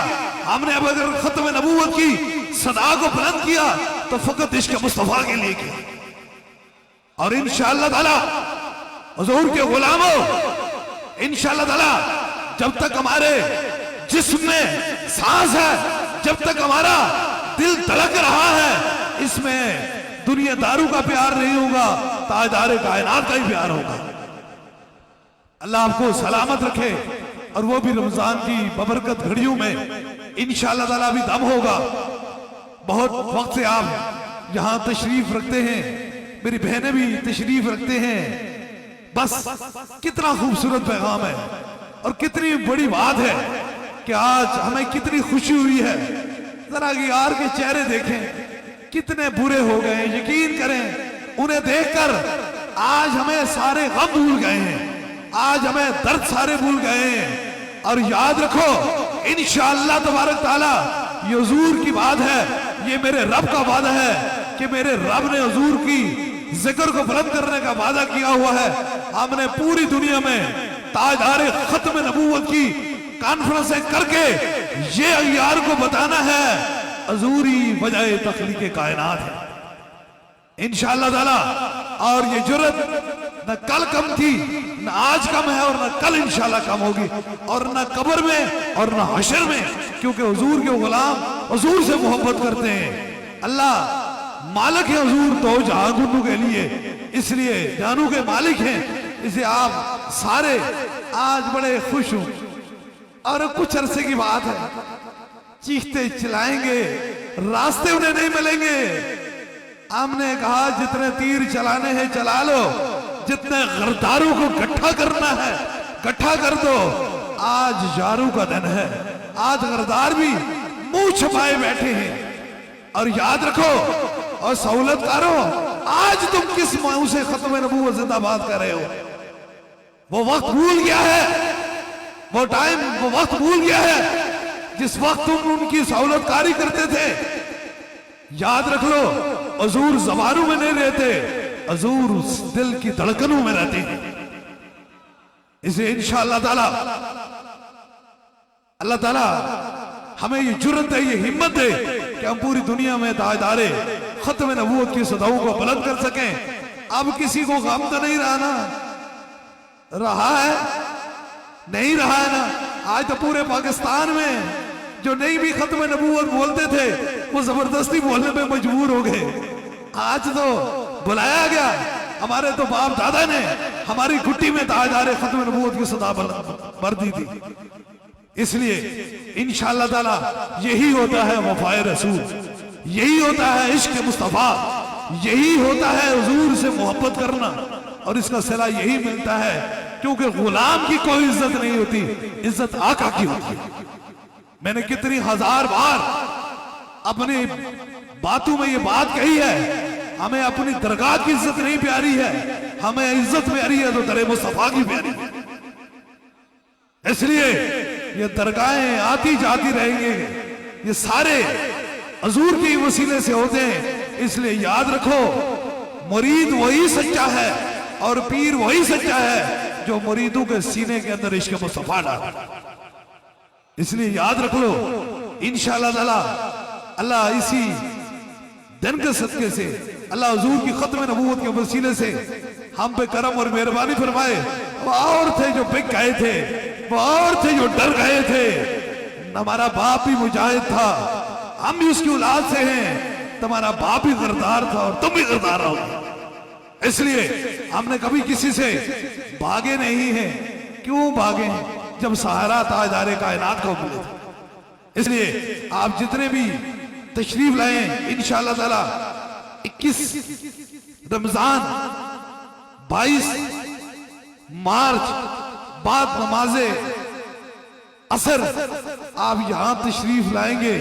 हमने अब अगर खत्म नबूवत की सदा को बुलंद किया तो फकत इश्क मुस्तफा के लिए किया। और इंशाअल्लाह ताला हुजूर के गुलामों, इंशाअल्लाह ताला जब तक हमारे जिस्म में सांस है, जब तक हमारा दिल धड़क रहा है, इसमें दुनियादारों का प्यार नहीं होगा, ताजदारे कायनात का ही प्यार होगा। अल्लाह आपको सलामत रखे और वो भी रमजान की बबरकत घड़ियों में इंशाअल्लाह ताला भी दम होगा। बहुत वक्त से आप यहाँ तशरीफ रखते हैं, मेरी बहनें भी तशरीफ रखते हैं। बस कितना खूबसूरत पैगाम है और कितनी बड़ी बात है कि आज हमें कितनी खुशी हुई है। जरा यार के चेहरे देखें, कितने बुरे हो गए। यकीन करें उन्हें देखकर आज हमें सारे गम भूल गए हैं, आज हमें दर्द सारे भूल गए हैं। और याद रखो इंशाअल्लाह तबारक ताला ये हुजूर की बात है, ये मेरे रब का वादा है कि मेरे रब ने हुजूर की जिक्र को बुलंद करने का वादा किया हुआ है। हमने पूरी दुनिया में ताजदारे खत्म नबूवत की कॉन्फ्रेंसें करके ये अय्यार को बताना है हुजूर ही वजह तख्लीक़े कायनात है इंशाअल्लाह ताला। और ये जुर्रत न कल कम थी, न आज कम है और न कल इंशाअल्लाह कम होगी, और न कब्र में और न हशर में, क्योंकि हुजूर के गुलाम हुजूर से मोहब्बत करते हैं। अल्लाह मालिक है हुजूर दो जहां गुन्नू के लिए, इसलिए जानू के मालिक हैं। इसे आप सारे आज बड़े खुश हूं। और कुछ अरसे की बात है, चीखते चिल्लाएंगे, रास्ते उन्हें नहीं मिलेंगे। हमने कहा जितने तीर चलाने हैं चला लो, जितने गरदारों को इकट्ठा करना है इकट्ठा कर दो। आज यारों का दिन है, आज गरदार भी मुंह छुपाए बैठे हैं। और याद रखो और सहूलतकारों, आज तुम किस मुंह से खत्म नबूवत जिंदाबाद कर रहे हो? वो वक्त भूल गया है, वो टाइम, वो वक्त भूल गया है जिस वक्त तुम उनकी सहूलतकारी करते थे। याद रख लो हुजूर ज़बानों में नहीं रहते, हुजूर दिल की धड़कनों में रहते हैं। इसे इंशाअल्लाह ताला अल्लाह ताला हमें ये जुर्रत दे, ये हिम्मत दे कि हम पूरी दुनिया में ताजदारे खत्म नबूवत की सदाओं को बुलंद कर सकें। अब किसी को गम तो नहीं रहा ना? रहा है? नहीं रहा है ना? आज तो पूरे पाकिस्तान में जो नहीं भी खत्म नबूवत बोलते थे वो जबरदस्ती बोलने पे मजबूर हो गए। आज तो बुलाया गया, हमारे तो बाप दादा ने हमारी कुट्टी में ताजदारे खत्म नबूवत की सदा भर दी थी। इसलिए इंशाअल्लाह ताला यही होता है वफाए रसूल, यही होता है इश्क मुस्तफा, यही होता है हुजूर से मोहब्बत करना। और इसका सिला यही मिलता है, क्योंकि गुलाम की कोई इज्जत नहीं होती, इज्जत आका की होती है। मैंने कितनी हजार बार अपनी बातों में ये बात कही है, हमें अपनी दरगाह की इज्जत नहीं प्यारी है, हमें इज्जत प्यारी है तो दरे मुस्तफा की प्यारी है। इसलिए ये दरगाहें आती जाती रहेंगे, ये सारे हुजूर के वसीले से होते हैं। इसलिए याद रखो मुरीद वही सच्चा है और पीर वही सच्चा है जो मुरीदों के सीने के अंदर इश्क मुस्तफा डाले। इसलिए याद रख लो इंशाअल्लाह ताला अल्लाह इसी दिन के सदके से, अल्लाह हुजूर की खत्म नबूवत के वसीले से हम पे करम और मेहरबानी फरमाए। वो और थे जो बिक गए थे, वो और थे जो डर गए थे। हमारा बाप भी मुजाहिद था, हम भी उसकी औलाद से हैं, तुम्हारा बाप भी गरदार था और तुम भी गरदार रहोगे। इसलिए हमने कभी किसी से भागे नहीं हैं। क्यों भागे? जब सहारा ताजदारे कायनात को मिले थे। इसलिए आप जितने भी तशरीफ लाए इंशाअल्लाह ताला 21 रमजान 22 मार्च बाद नमाजे असर आप यहां तशरीफ लाएंगे।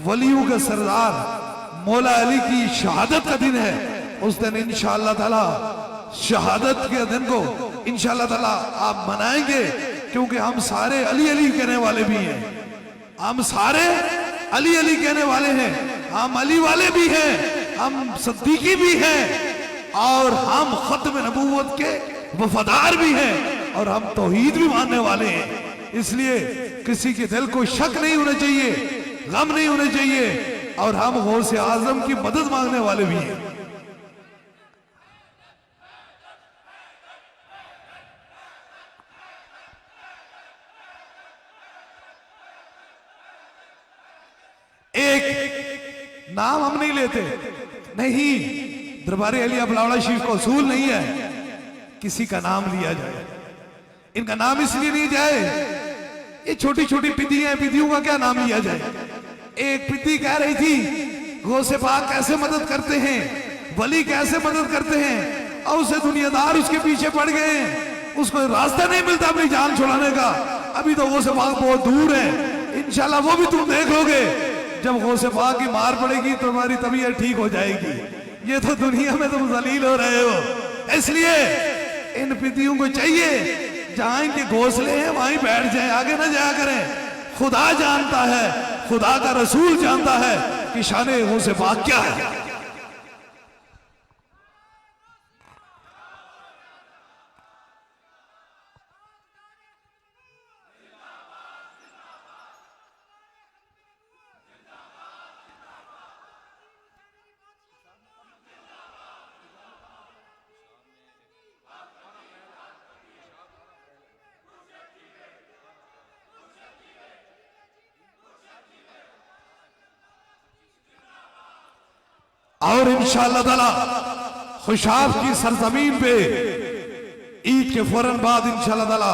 वलियों के सरदार मौला अली की शहादत का दिन है। उस दिन इंशाअल्लाह ताला शहादत के दिन को इंशाअल्लाह ताला आप मनाएंगे, क्योंकि हम सारे अली अली कहने वाले भी हैं, हम सारे अली अली कहने वाले हैं, हम अली वाले भी हैं, हम सिद्दीकी भी हैं और हम खत्म नबूवत के वफादार भी हैं और हम तौहीद भी मानने वाले हैं। इसलिए किसी के दिल को शक नहीं होना चाहिए, गम नहीं होना चाहिए और हम गौसे आजम की मदद मांगने वाले भी हैं। एक नाम हम नहीं लेते, नहीं, दरबारे अली अबलावड़ा शरीफ का उसूल नहीं है किसी का नाम लिया जाए। इनका नाम इसलिए नहीं जाए, ये छोटी छोटी पिद्दियां, पिद्दियों का क्या नाम लिया जाए। एक पिद्दी कह रही थी गौसे पाक कैसे मदद करते हैं, वली कैसे मदद करते हैं, और उसे दुनियादार उसके पीछे पड़ गए हैं, उसको रास्ता नहीं मिलता अपनी जान छुड़ाने का। अभी तो गौसे पाक बहुत दूर है, इंशाल्लाह वो भी तुम देख लोगे। जब गौसे पाक की मार पड़ेगी तो तुम्हारी तबीयत ठीक हो जाएगी। ये तो दुनिया में तुम जलील हो रहे हो। इसलिए इन पिद्दियों को चाहिए जहां इनके घोंसले हैं वहीं बैठ जाए, आगे ना जाया करें। खुदा जानता है, खुदा का रसूल जानता है कि शान गौसे पाक क्या है। और इंशाअल्लाह ताला खुशाब की सरजमीन पे ईद के फौरन बाद इंशाअल्लाह ताला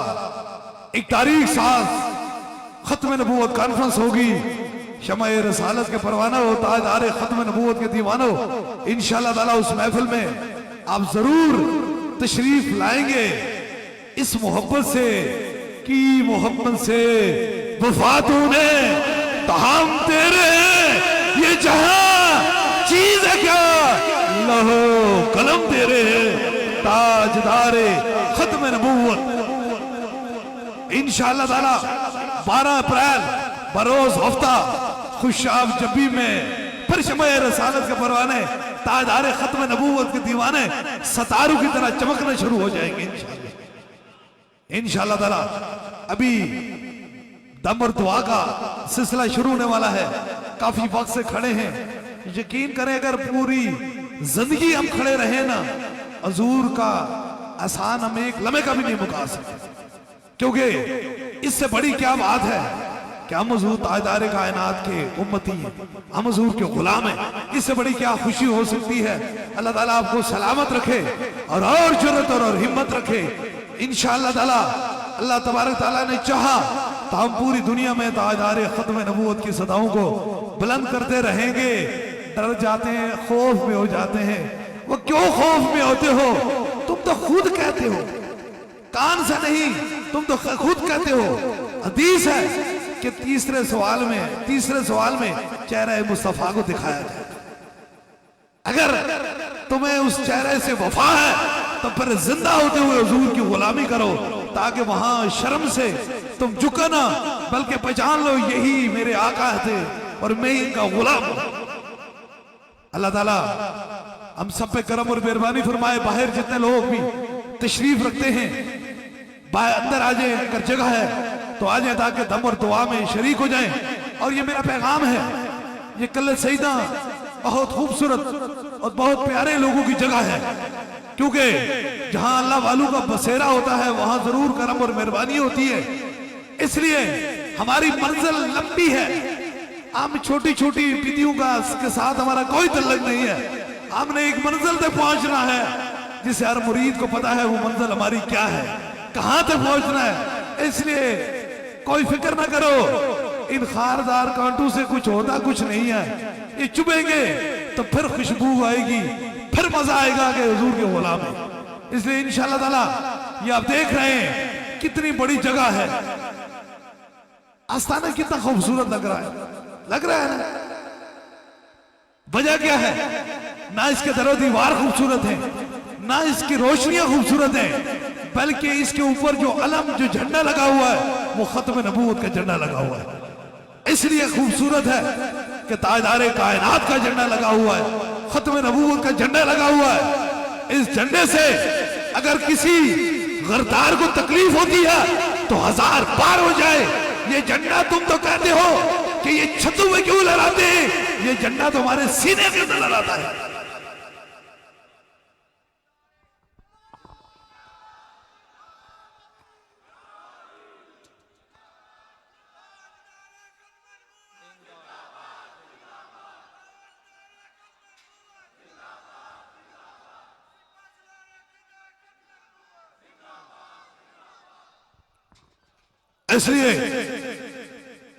एक तारीख साज खत्म नबूवत कॉन्फ्रेंस होगी। शमाए रसालत के परवाना हो, ताजदार खत्म नबूवत के दीवानो, इंशाअल्लाह ताला उस महफिल में आप जरूर तशरीफ लाएंगे। इस मोहब्बत से की मोहब्बत से वफा तूने तो हम तेरे हैं, ये जहां चीज है क्या लहो कलम तेरे हैं, ताजदारे खत्म नबूवत। इंशाअल्लाह ताला 12 अप्रैल बरोज हफ्ता खुशाब जबी में फिर शमाए रसालत के परवाने, ताजदारे खत्म नबूवत के दीवाने सतारू की तरह चमकने शुरू हो जाएंगे इंशाअल्लाह ताला। अभी दम और दुआ का सिलसिला शुरू होने वाला है, काफी वक्त से खड़े हैं। यकीन करें अगर पूरी जिंदगी हम खड़े रहे ना, हजूर का आसान हम एक लम्हे का भी नहीं मुका सकते, क्योंकि इससे बड़ी क्या बात है कि हम हजूर ताजदार कायनात के उम्मती हैं, हम हजूर के गुलाम हैं। इससे बड़ी क्या खुशी हो सकती है। अल्लाह ताला आपको सलामत रखे और जुर्रत और हिम्मत रखे इंशाअल्लाह ताला। अल्लाह तबारक ताला ने चाहा तो हम पूरी दुनिया में ताजदार खत्म नबूवत की सदाओं को बुलंद करते रहेंगे। डर जाते हैं, खौफ में हो जाते हैं। वो क्यों खौफ में होते हो? तुम तो खुद कहते हो, कान से नहीं, तुम तो खुद कहते हो। हदीस है कि तीसरे सवाल में चेहरा मुस्तफा को दिखाया जाए। अगर तुम्हें उस चेहरे से वफा है तो फिर जिंदा होते हुए हुजूर की गुलामी करो, ताकि वहां शर्म से तुम झुको ना, बल्कि पहचान लो यही मेरे आका थे और मैं इनका गुलाम हूं। अल्लाह ताला हम सब पे करम और मेहरबानी फरमाए। बाहर जितने लोग भी तशरीफ रखते हैं अंदर आ जाए, अगर जगह है तो आ जाए, ताकि दम और दुआ में शरीक हो जाएं। और ये मेरा पैगाम है, ये कल सईदा बहुत खूबसूरत और बहुत प्यारे लोगों की जगह है, क्योंकि जहां अल्लाह वालों का बसेरा होता है वहां जरूर करम और मेहरबानी होती है। इसलिए हमारी मंजिल लंबी है, हम छोटी छोटी विधियों के साथ हमारा कोई तल्लक नहीं है। हमने एक मंजिल तक पहुंचना है जिसे हर मुरीद को पता है वो मंजिल हमारी क्या है, कहां तक पहुंचना है। इसलिए कोई फिक्र ना करो, इन खारदार कांटों से कुछ होता कुछ नहीं है। ये चुभेंगे तो फिर खुशबू आएगी, फिर मजा आएगा कि हुजूर के गुलाम है। इसलिए इंशाअल्लाह ताला ये आप देख रहे हैं कितनी बड़ी जगह है। आस्थाना कितना खूबसूरत लग रहा है ना? वजह क्या है? ना इसके दरो दीवार खूबसूरत है, ना इसकी रोशनियां खूबसूरत है, बल्कि इसके ऊपर जो अलम, जो झंडा लगा हुआ है वो खत्म नबूवत का झंडा लगा हुआ है। इसलिए खूबसूरत है कि ताजदार कायनात का झंडा लगा हुआ है, खत्म नबूवत का झंडा लगा हुआ है। इस झंडे से अगर किसी गरदार को तकलीफ होती है तो 1000 पार हो जाए। ये झंडा तुम तो कहते हो कि ये छतों में क्यों लहराते हैं, ये झंडा तो हमारे सीने के अंदर लहराता है। इसलिए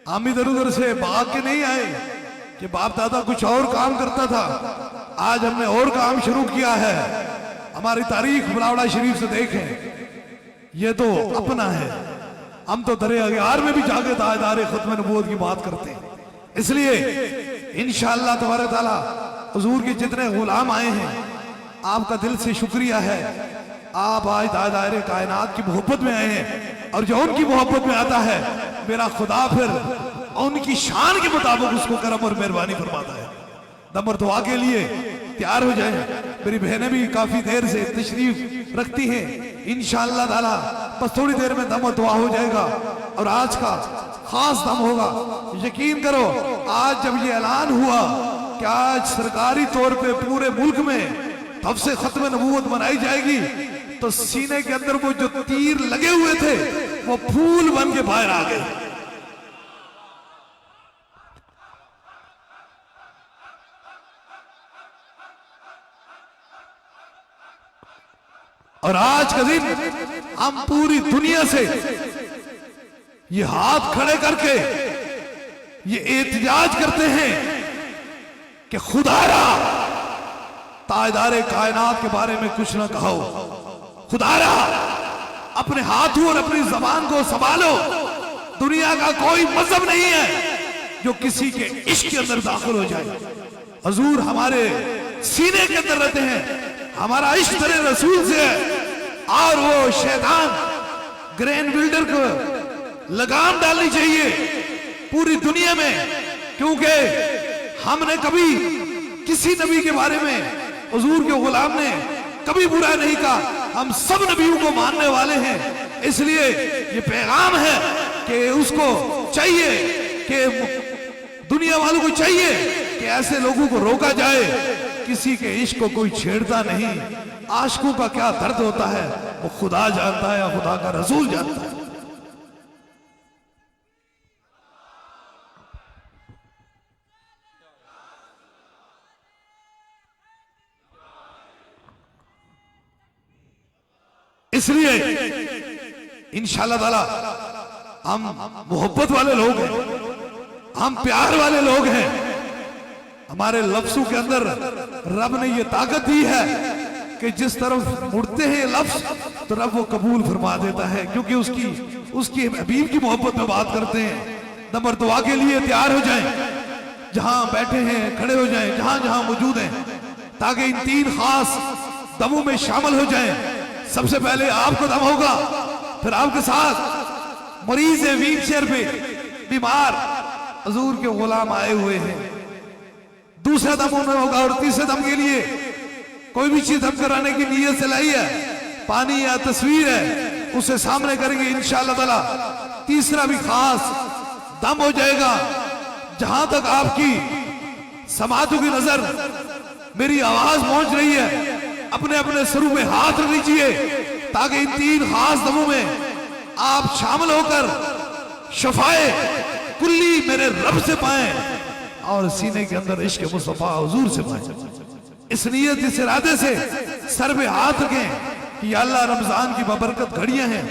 हम इधर उधर से भाग के नहीं आए कि बाप दादा कुछ और काम करता था। आज हमने और काम शुरू किया है। हमारी तारीख बुलावड़ा शरीफ से देखें, ये तो अपना है। हम तो दरे अगियार में भी जाके ताजदारे खत्म नबूवत की बात करते हैं। इसलिए इंशाअल्लाह तबारक ताला हुजूर के जितने गुलाम आए हैं, आपका दिल से शुक्रिया है। आप आज ताजदारे कायनात की मोहब्बत में आए हैं, और जो उनकी मोहब्बत में आता है, मेरा खुदा फिर उनकी शान के मुताबिक उसको करम और मेहरबानी फरमाता है। नंबर दुआ के लिए तैयार हो जाए। मेरी बहनें भी काफी देर से तशरीफ रखती हैं। इंशाअल्लाह ताला बस थोड़ी देर में दम और दुआ हो जाएगा, और आज का खास दम होगा। यकीन करो, आज जब ये ऐलान हुआ कि आज सरकारी तौर पे पूरे मुल्क में तब से खत्म नबूवत मनाई जाएगी, तो सीने के अंदर वो जो तीर लगे हुए थे वो फूल बन के बाहर आ गए। और आज का दिन हम पूरी दुनिया से ये हाथ खड़े करके ये एहतजाज करते हैं कि खुदारा ताजदारे कायनात के बारे में कुछ ना कहो। खुदारा अपने हाथों और अपनी जबान को संभालो। दुनिया का कोई मजहब नहीं है जो किसी के इश्क के अंदर दाखिल हो जाए। हजूर हमारे सीने के अंदर रहते हैं, हमारा इश्क तेरे रसूल से है। और वो शैतान ग्रैंड बिल्डर को लगाम डालनी चाहिए पूरी दुनिया में, क्योंकि हमने कभी किसी नबी के बारे में, हुजूर के गुलाम ने कभी बुरा नहीं कहा। हम सब नबियों को मानने वाले हैं। इसलिए ये पैगाम है कि उसको चाहिए कि दुनिया वालों को चाहिए कि ऐसे लोगों को रोका जाए। किसी के इश्क को कोई छेड़ता नहीं। आशिकों का क्या दर्द होता है वो खुदा जानता है या खुदा का रसूल जानता है। इसलिए इंशाअल्लाह ताला हम मोहब्बत वाले लोग हैं, हम प्यार वाले लोग हैं। हमारे लफ्जों के अंदर रब ने ये ताकत दी है कि जिस तरफ मुड़ते हैं लफ्ज तो रब वो कबूल फरमा देता है, क्योंकि उसकी हबीब की मोहब्बत में बात करते हैं। नंबर दुआ के लिए तैयार हो जाएं, जहां बैठे हैं खड़े हो जाएं, जहां जहां मौजूद हैं, ताकि इन तीन खास दमों में शामिल हो जाएं। सबसे पहले आपको दम होगा, फिर आपके साथ मरीज है, व्हील चेयर पे बीमार हुजूर के गुलाम आए हुए हैं। दूसरा दम उन्हें होगा, और तीसरे दम के लिए कोई भी चीज दम कराने की नीयत से लाई है, पानी या तस्वीर है, उसे सामने करेंगे इंशाअल्लाह ताला। तीसरा भी खास दम हो जाएगा। जहां तक आपकी समातों की नजर मेरी आवाज पहुंच रही है, अपने अपने सरों में हाथ रख लीजिए, ताकि इन तीन खास दमों में आप शामिल होकर शफाए कुल्ली मेरे रब से पाएं और सीने के अंदर इश्क मुस्तफा हुजूर से पाएं। इस नियत, इस इरादे से सर पे हाथ रखें कि या अल्लाह रमजान की बबरकत घड़ियां हैं,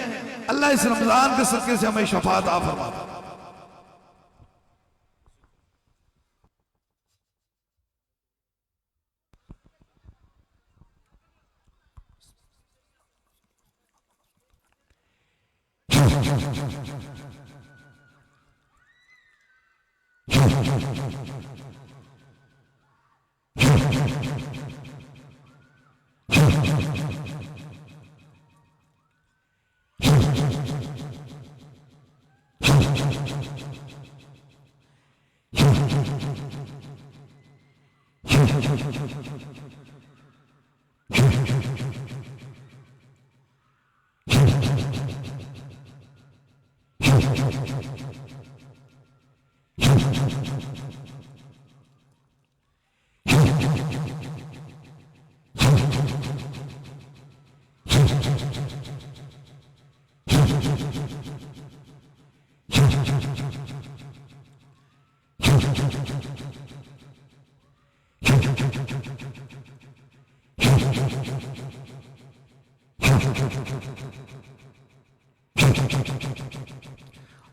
अल्लाह इस रमजान के सदके से हमें शफाअत अता फरमा।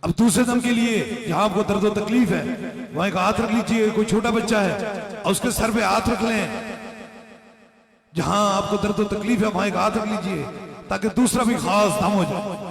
अब दूसरे दम के लिए जहां आपको दर्द और तकलीफ है वहां एक हाथ रख लीजिए, कोई छोटा बच्चा है और उसके सर पे हाथ रख लें। जहां आपको दर्द और तकलीफ है वहां एक हाथ रख लीजिए ताकि दूसरा भी खास दम हो जाए।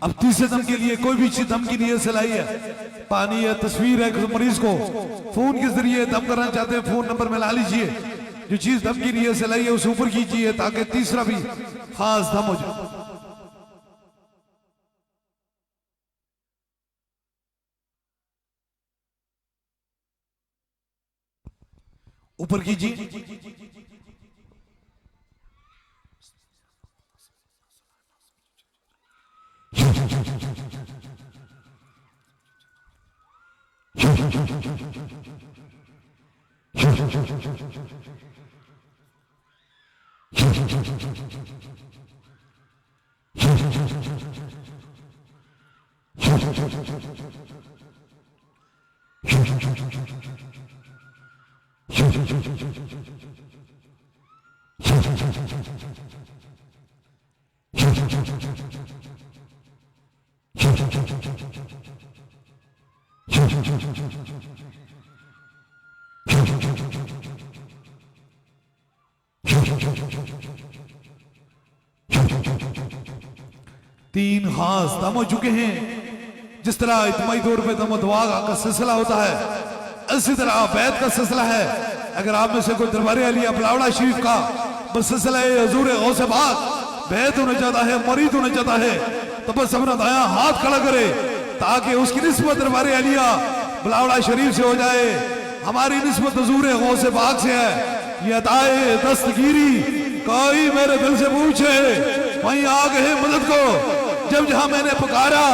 अब तीसरे दम के लिए कोई भी चीज दम की नीयत से लाई है, पानी है, तस्वीर है, किसी मरीज को फोन के जरिए दम करना चाहते हैं, फोन नंबर में ला लीजिए। जो चीज दम की नीयत से लाई है उसे ऊपर कीजिए ताकि तीसरा भी खास दम हो जाए। ऊपर कीजिए। तीन खास दम हो चुके हैं। जिस तरह इज्तिमाई तौर पे दम दुआ का सिलसिला होता है, इसी तरह बैत का सिलसिला है। अगर आप में से कोई दरबार अलिया बलावड़ा शरीफ का बस सिलसिला हजूर गौस पाक बैत होना चाहता है, मरीद होना चाहता है, तो बस अपना दाया हाथ खड़ा करे ताकि उसकी निस्बत दरबार अलिया बलावड़ा शरीफ से हो जाए। हमारी निस्बत हजूर गौस पाक से है। ये अताए दस्तगीरी कोई मेरे दिल से पूछे वहीं आ गए मदद को। जब जहां मैंने पुकारा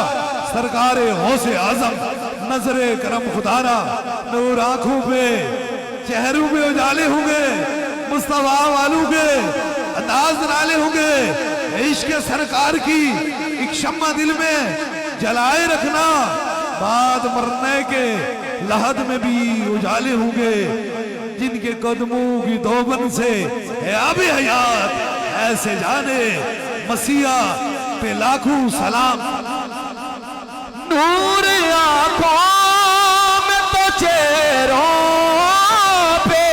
सरकार गौसे आजम नजरे करम खुदारा, नूर आंखों पे चेहरों पे उजाले होंगे, मुस्तफा वालों के अंदाज नाले होंगे। इश्क सरकार की एक शम्मा दिल में जलाए रखना, बाद मरने के लहद में भी उजाले होंगे। जिनके कदमों की दोबन से है आबे हयात ऐसे जाने मसीहा पे लाखों सलाम। नूर आंखों में तो चेहरों पे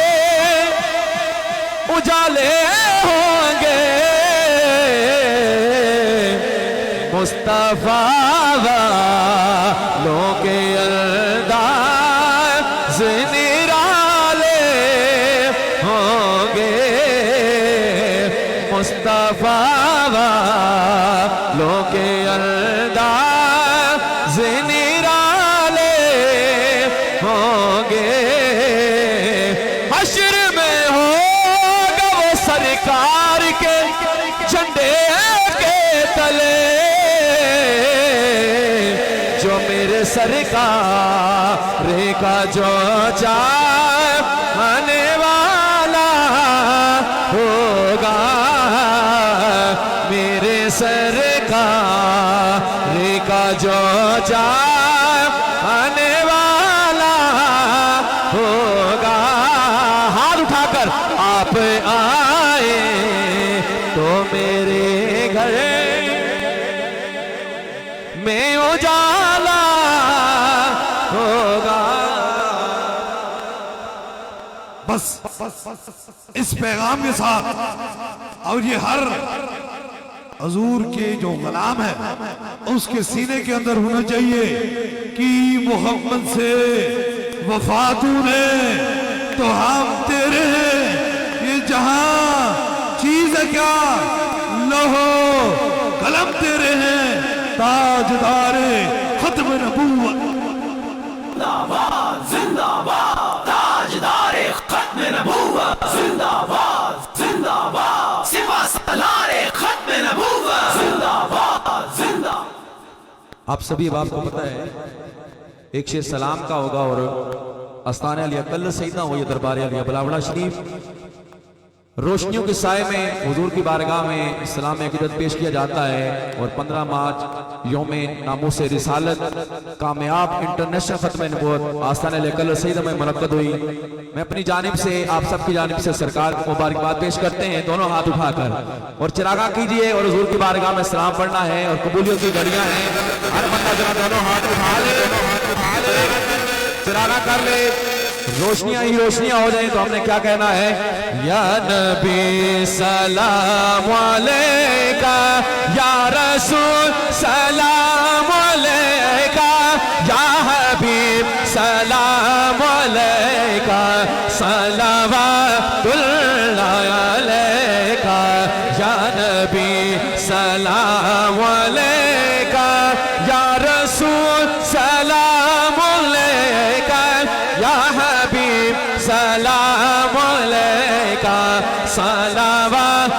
उजाले होंगे, मुस्तफा वालों के अंदाज़ निराले होंगे, मुस्तफा वालों के अंदाज़ निराले होंगे। हश्र में होगा वो सरकार के झंडे के तले, जो मेरे सरकार का जो चाहने वाला होगा, मेरे सरकार का जो चाहने वाला होगा। हाथ उठाकर आप आए तो मेरे घर में उजाला होगा। बस इस पैगाम के साथ, और ये हर हजूर के जो गुलाम है उसके सीने के अंदर होना चाहिए कि मोहम्मद से वफा तूने तो हम तेरे हैं, ये जहां चीज है क्या, लोहो कलम तेरे हैं, ताजदारे खत्म नबूवत। जिंदाबाद जिंदाबाद ताजदारे खत्म नबूवत, जिंदाबाद जिंदाबाद सिपा सलारे खत्म नबूवत, जिंदाबाद जिंदाबाद। आप सभी बाप को पता है एक शेर सलाम का होगा और आस्ताने अली अकल सईदा हो, ये दरबार अली बलावड़ा शरीफ रोशनियों के साए में हुजूर की बारगाह में सलाम अकीदत पेश किया जाता है। और 15 मार्च योम नामूस रिसालत कामयाब इंटरनेशनल खत्म नबूवत आस्ताने अली अकल सईदा में मुनक्कद हुई। मैं अपनी जानिब से आप सबकी जानिब से सरकार को मुबारकबाद पेश करते हैं, दोनों हाथ उठाकर, और चिरागा कीजिए और हुजूर की बारगाह में सलाम पढ़ना है और कबूलियत की घड़ियां हैं। हर बंदा जरा दोनों हाथ उठा ले, चिरागा कर ले, रोशनियां ही रोशनियां हो जाए। तो हमने क्या कहना है, या नबी सलाम अलैका, या रसूल सलाम अलैका, या हबीब सलाम अलैका, सलावतुल्लाह अलैका, या नबी सलाम अलैका, या रसूल सलाम अलैका, या हबीब सलाम अलैका, सलावतुल्लाह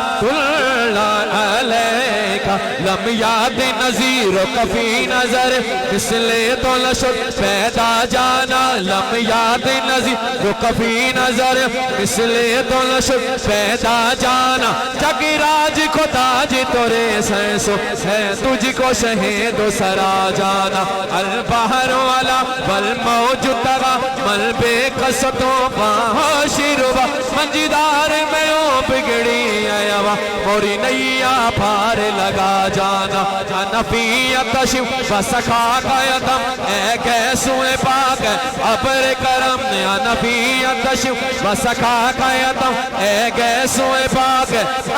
अलैका। लम याद नज़ीर कफी नजर इसलिए तो लशुर पैदा जाना, लम याद नज़ीर कफी नजर इसलिए तो लशुर पैदा जाना। जगराज को ताज तोरे सैसो है तुझको शहीद सरा जाना। अल बहर वाला बल मौजूद तगा मल बेकसतो बाशिरुबा, मंजीदार में ओ बिगड़ी आयावा मोरी नैया पार लगा जाना। नफिया कशिफ बसखा कायतम ए कैसुए पाक अबर करम, नफिया कशिफ बसखा कायतम ए कैसुए पाक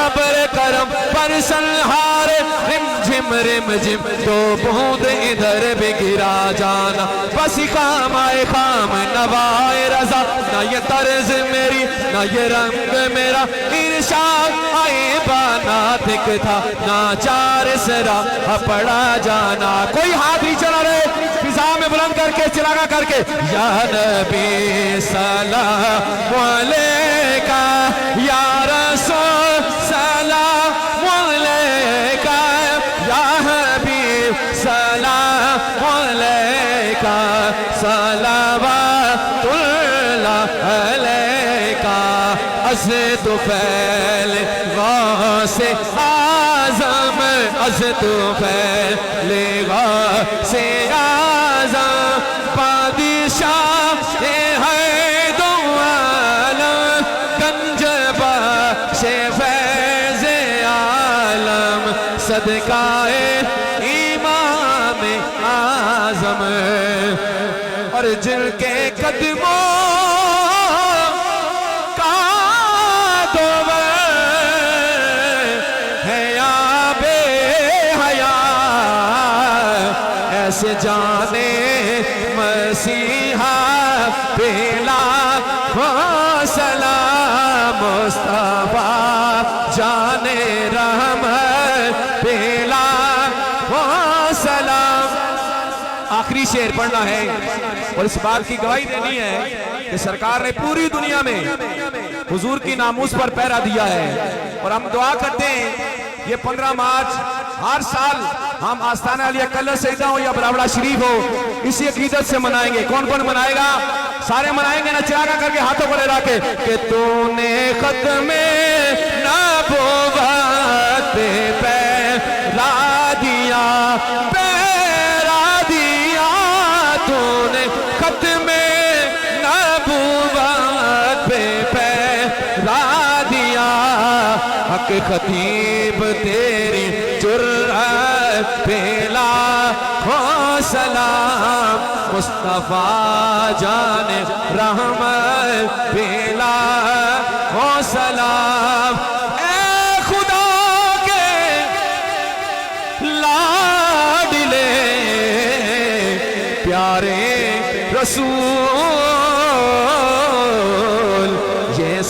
अबर करम। पर संहार रिम झिम तो बूंद इधर भी गिरा जाना। बस काम आए खाम नवाए रजा, न ये तर्ज मेरी न ये रंग मेरा, इरशाद आए बाना दिख था ना चार सरा पड़ा जाना। कोई हाथ ही चला रहे फिजा में बुलंद करके चिरागा करके, या नबी सलाम अलैका, या रसूल सलाम अलैका, या हबीब सलाम अलैका, सलावतुल्लाह अलैका। अज़ तो फैल से आज़म, अज़ तो फैल से आज़म, बादशाह है दो आलम, गंजबा से फैज़ आलम, सदकाए इमाम आज़म। और जिनके कदमों से जाने मसीहा पेला सलाम मुस्तफा जाने रहमत पेला सलाम। आखिरी शेर पढ़ना है और इस बात की गवाही देनी है कि सरकार ने पूरी दुनिया में हुजूर की नामूस पर पहरा दिया है। और हम दुआ करते हैं ये 15 मार्च हर साल हम आस्ताना अली अकल सईदा हो या बलावड़ा शरीफ हो इसी अकीदत से मनाएंगे। कौन कौन मनाएगा? सारे मनाएंगे ना, चिरागा करके हाथों को लहरा के कि तूने खत्मे नबूवत पे पैरा दिया, पैरा दिया, तूने खत्मे नबूवत पे पैरा दिया। हक खतीब तेरी जुर्रत पेला हो सलाम, मुस्तफा जाने रहमत पेला हो सलाम। ए खुदा के लाडले प्यारे रसूल,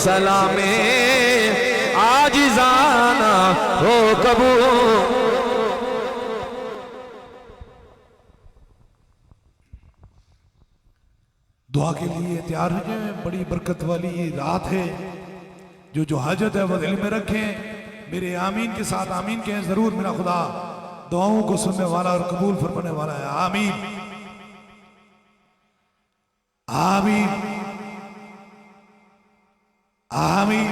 सलामे आजिज़ाना हो कबूल। दुआ के लिए तैयार हो जाए, बड़ी बरकत वाली ये रात है। जो हाजत है वो दिल में रखें, मेरे आमीन के साथ आमीन कहें जरूर। मेरा खुदा दुआओं को सुनने वाला और कबूल फरमाने वाला है। आमीन आमीन आमीन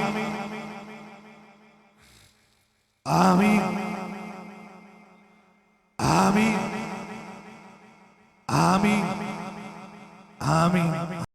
आमीन आमीन आमीन आमीन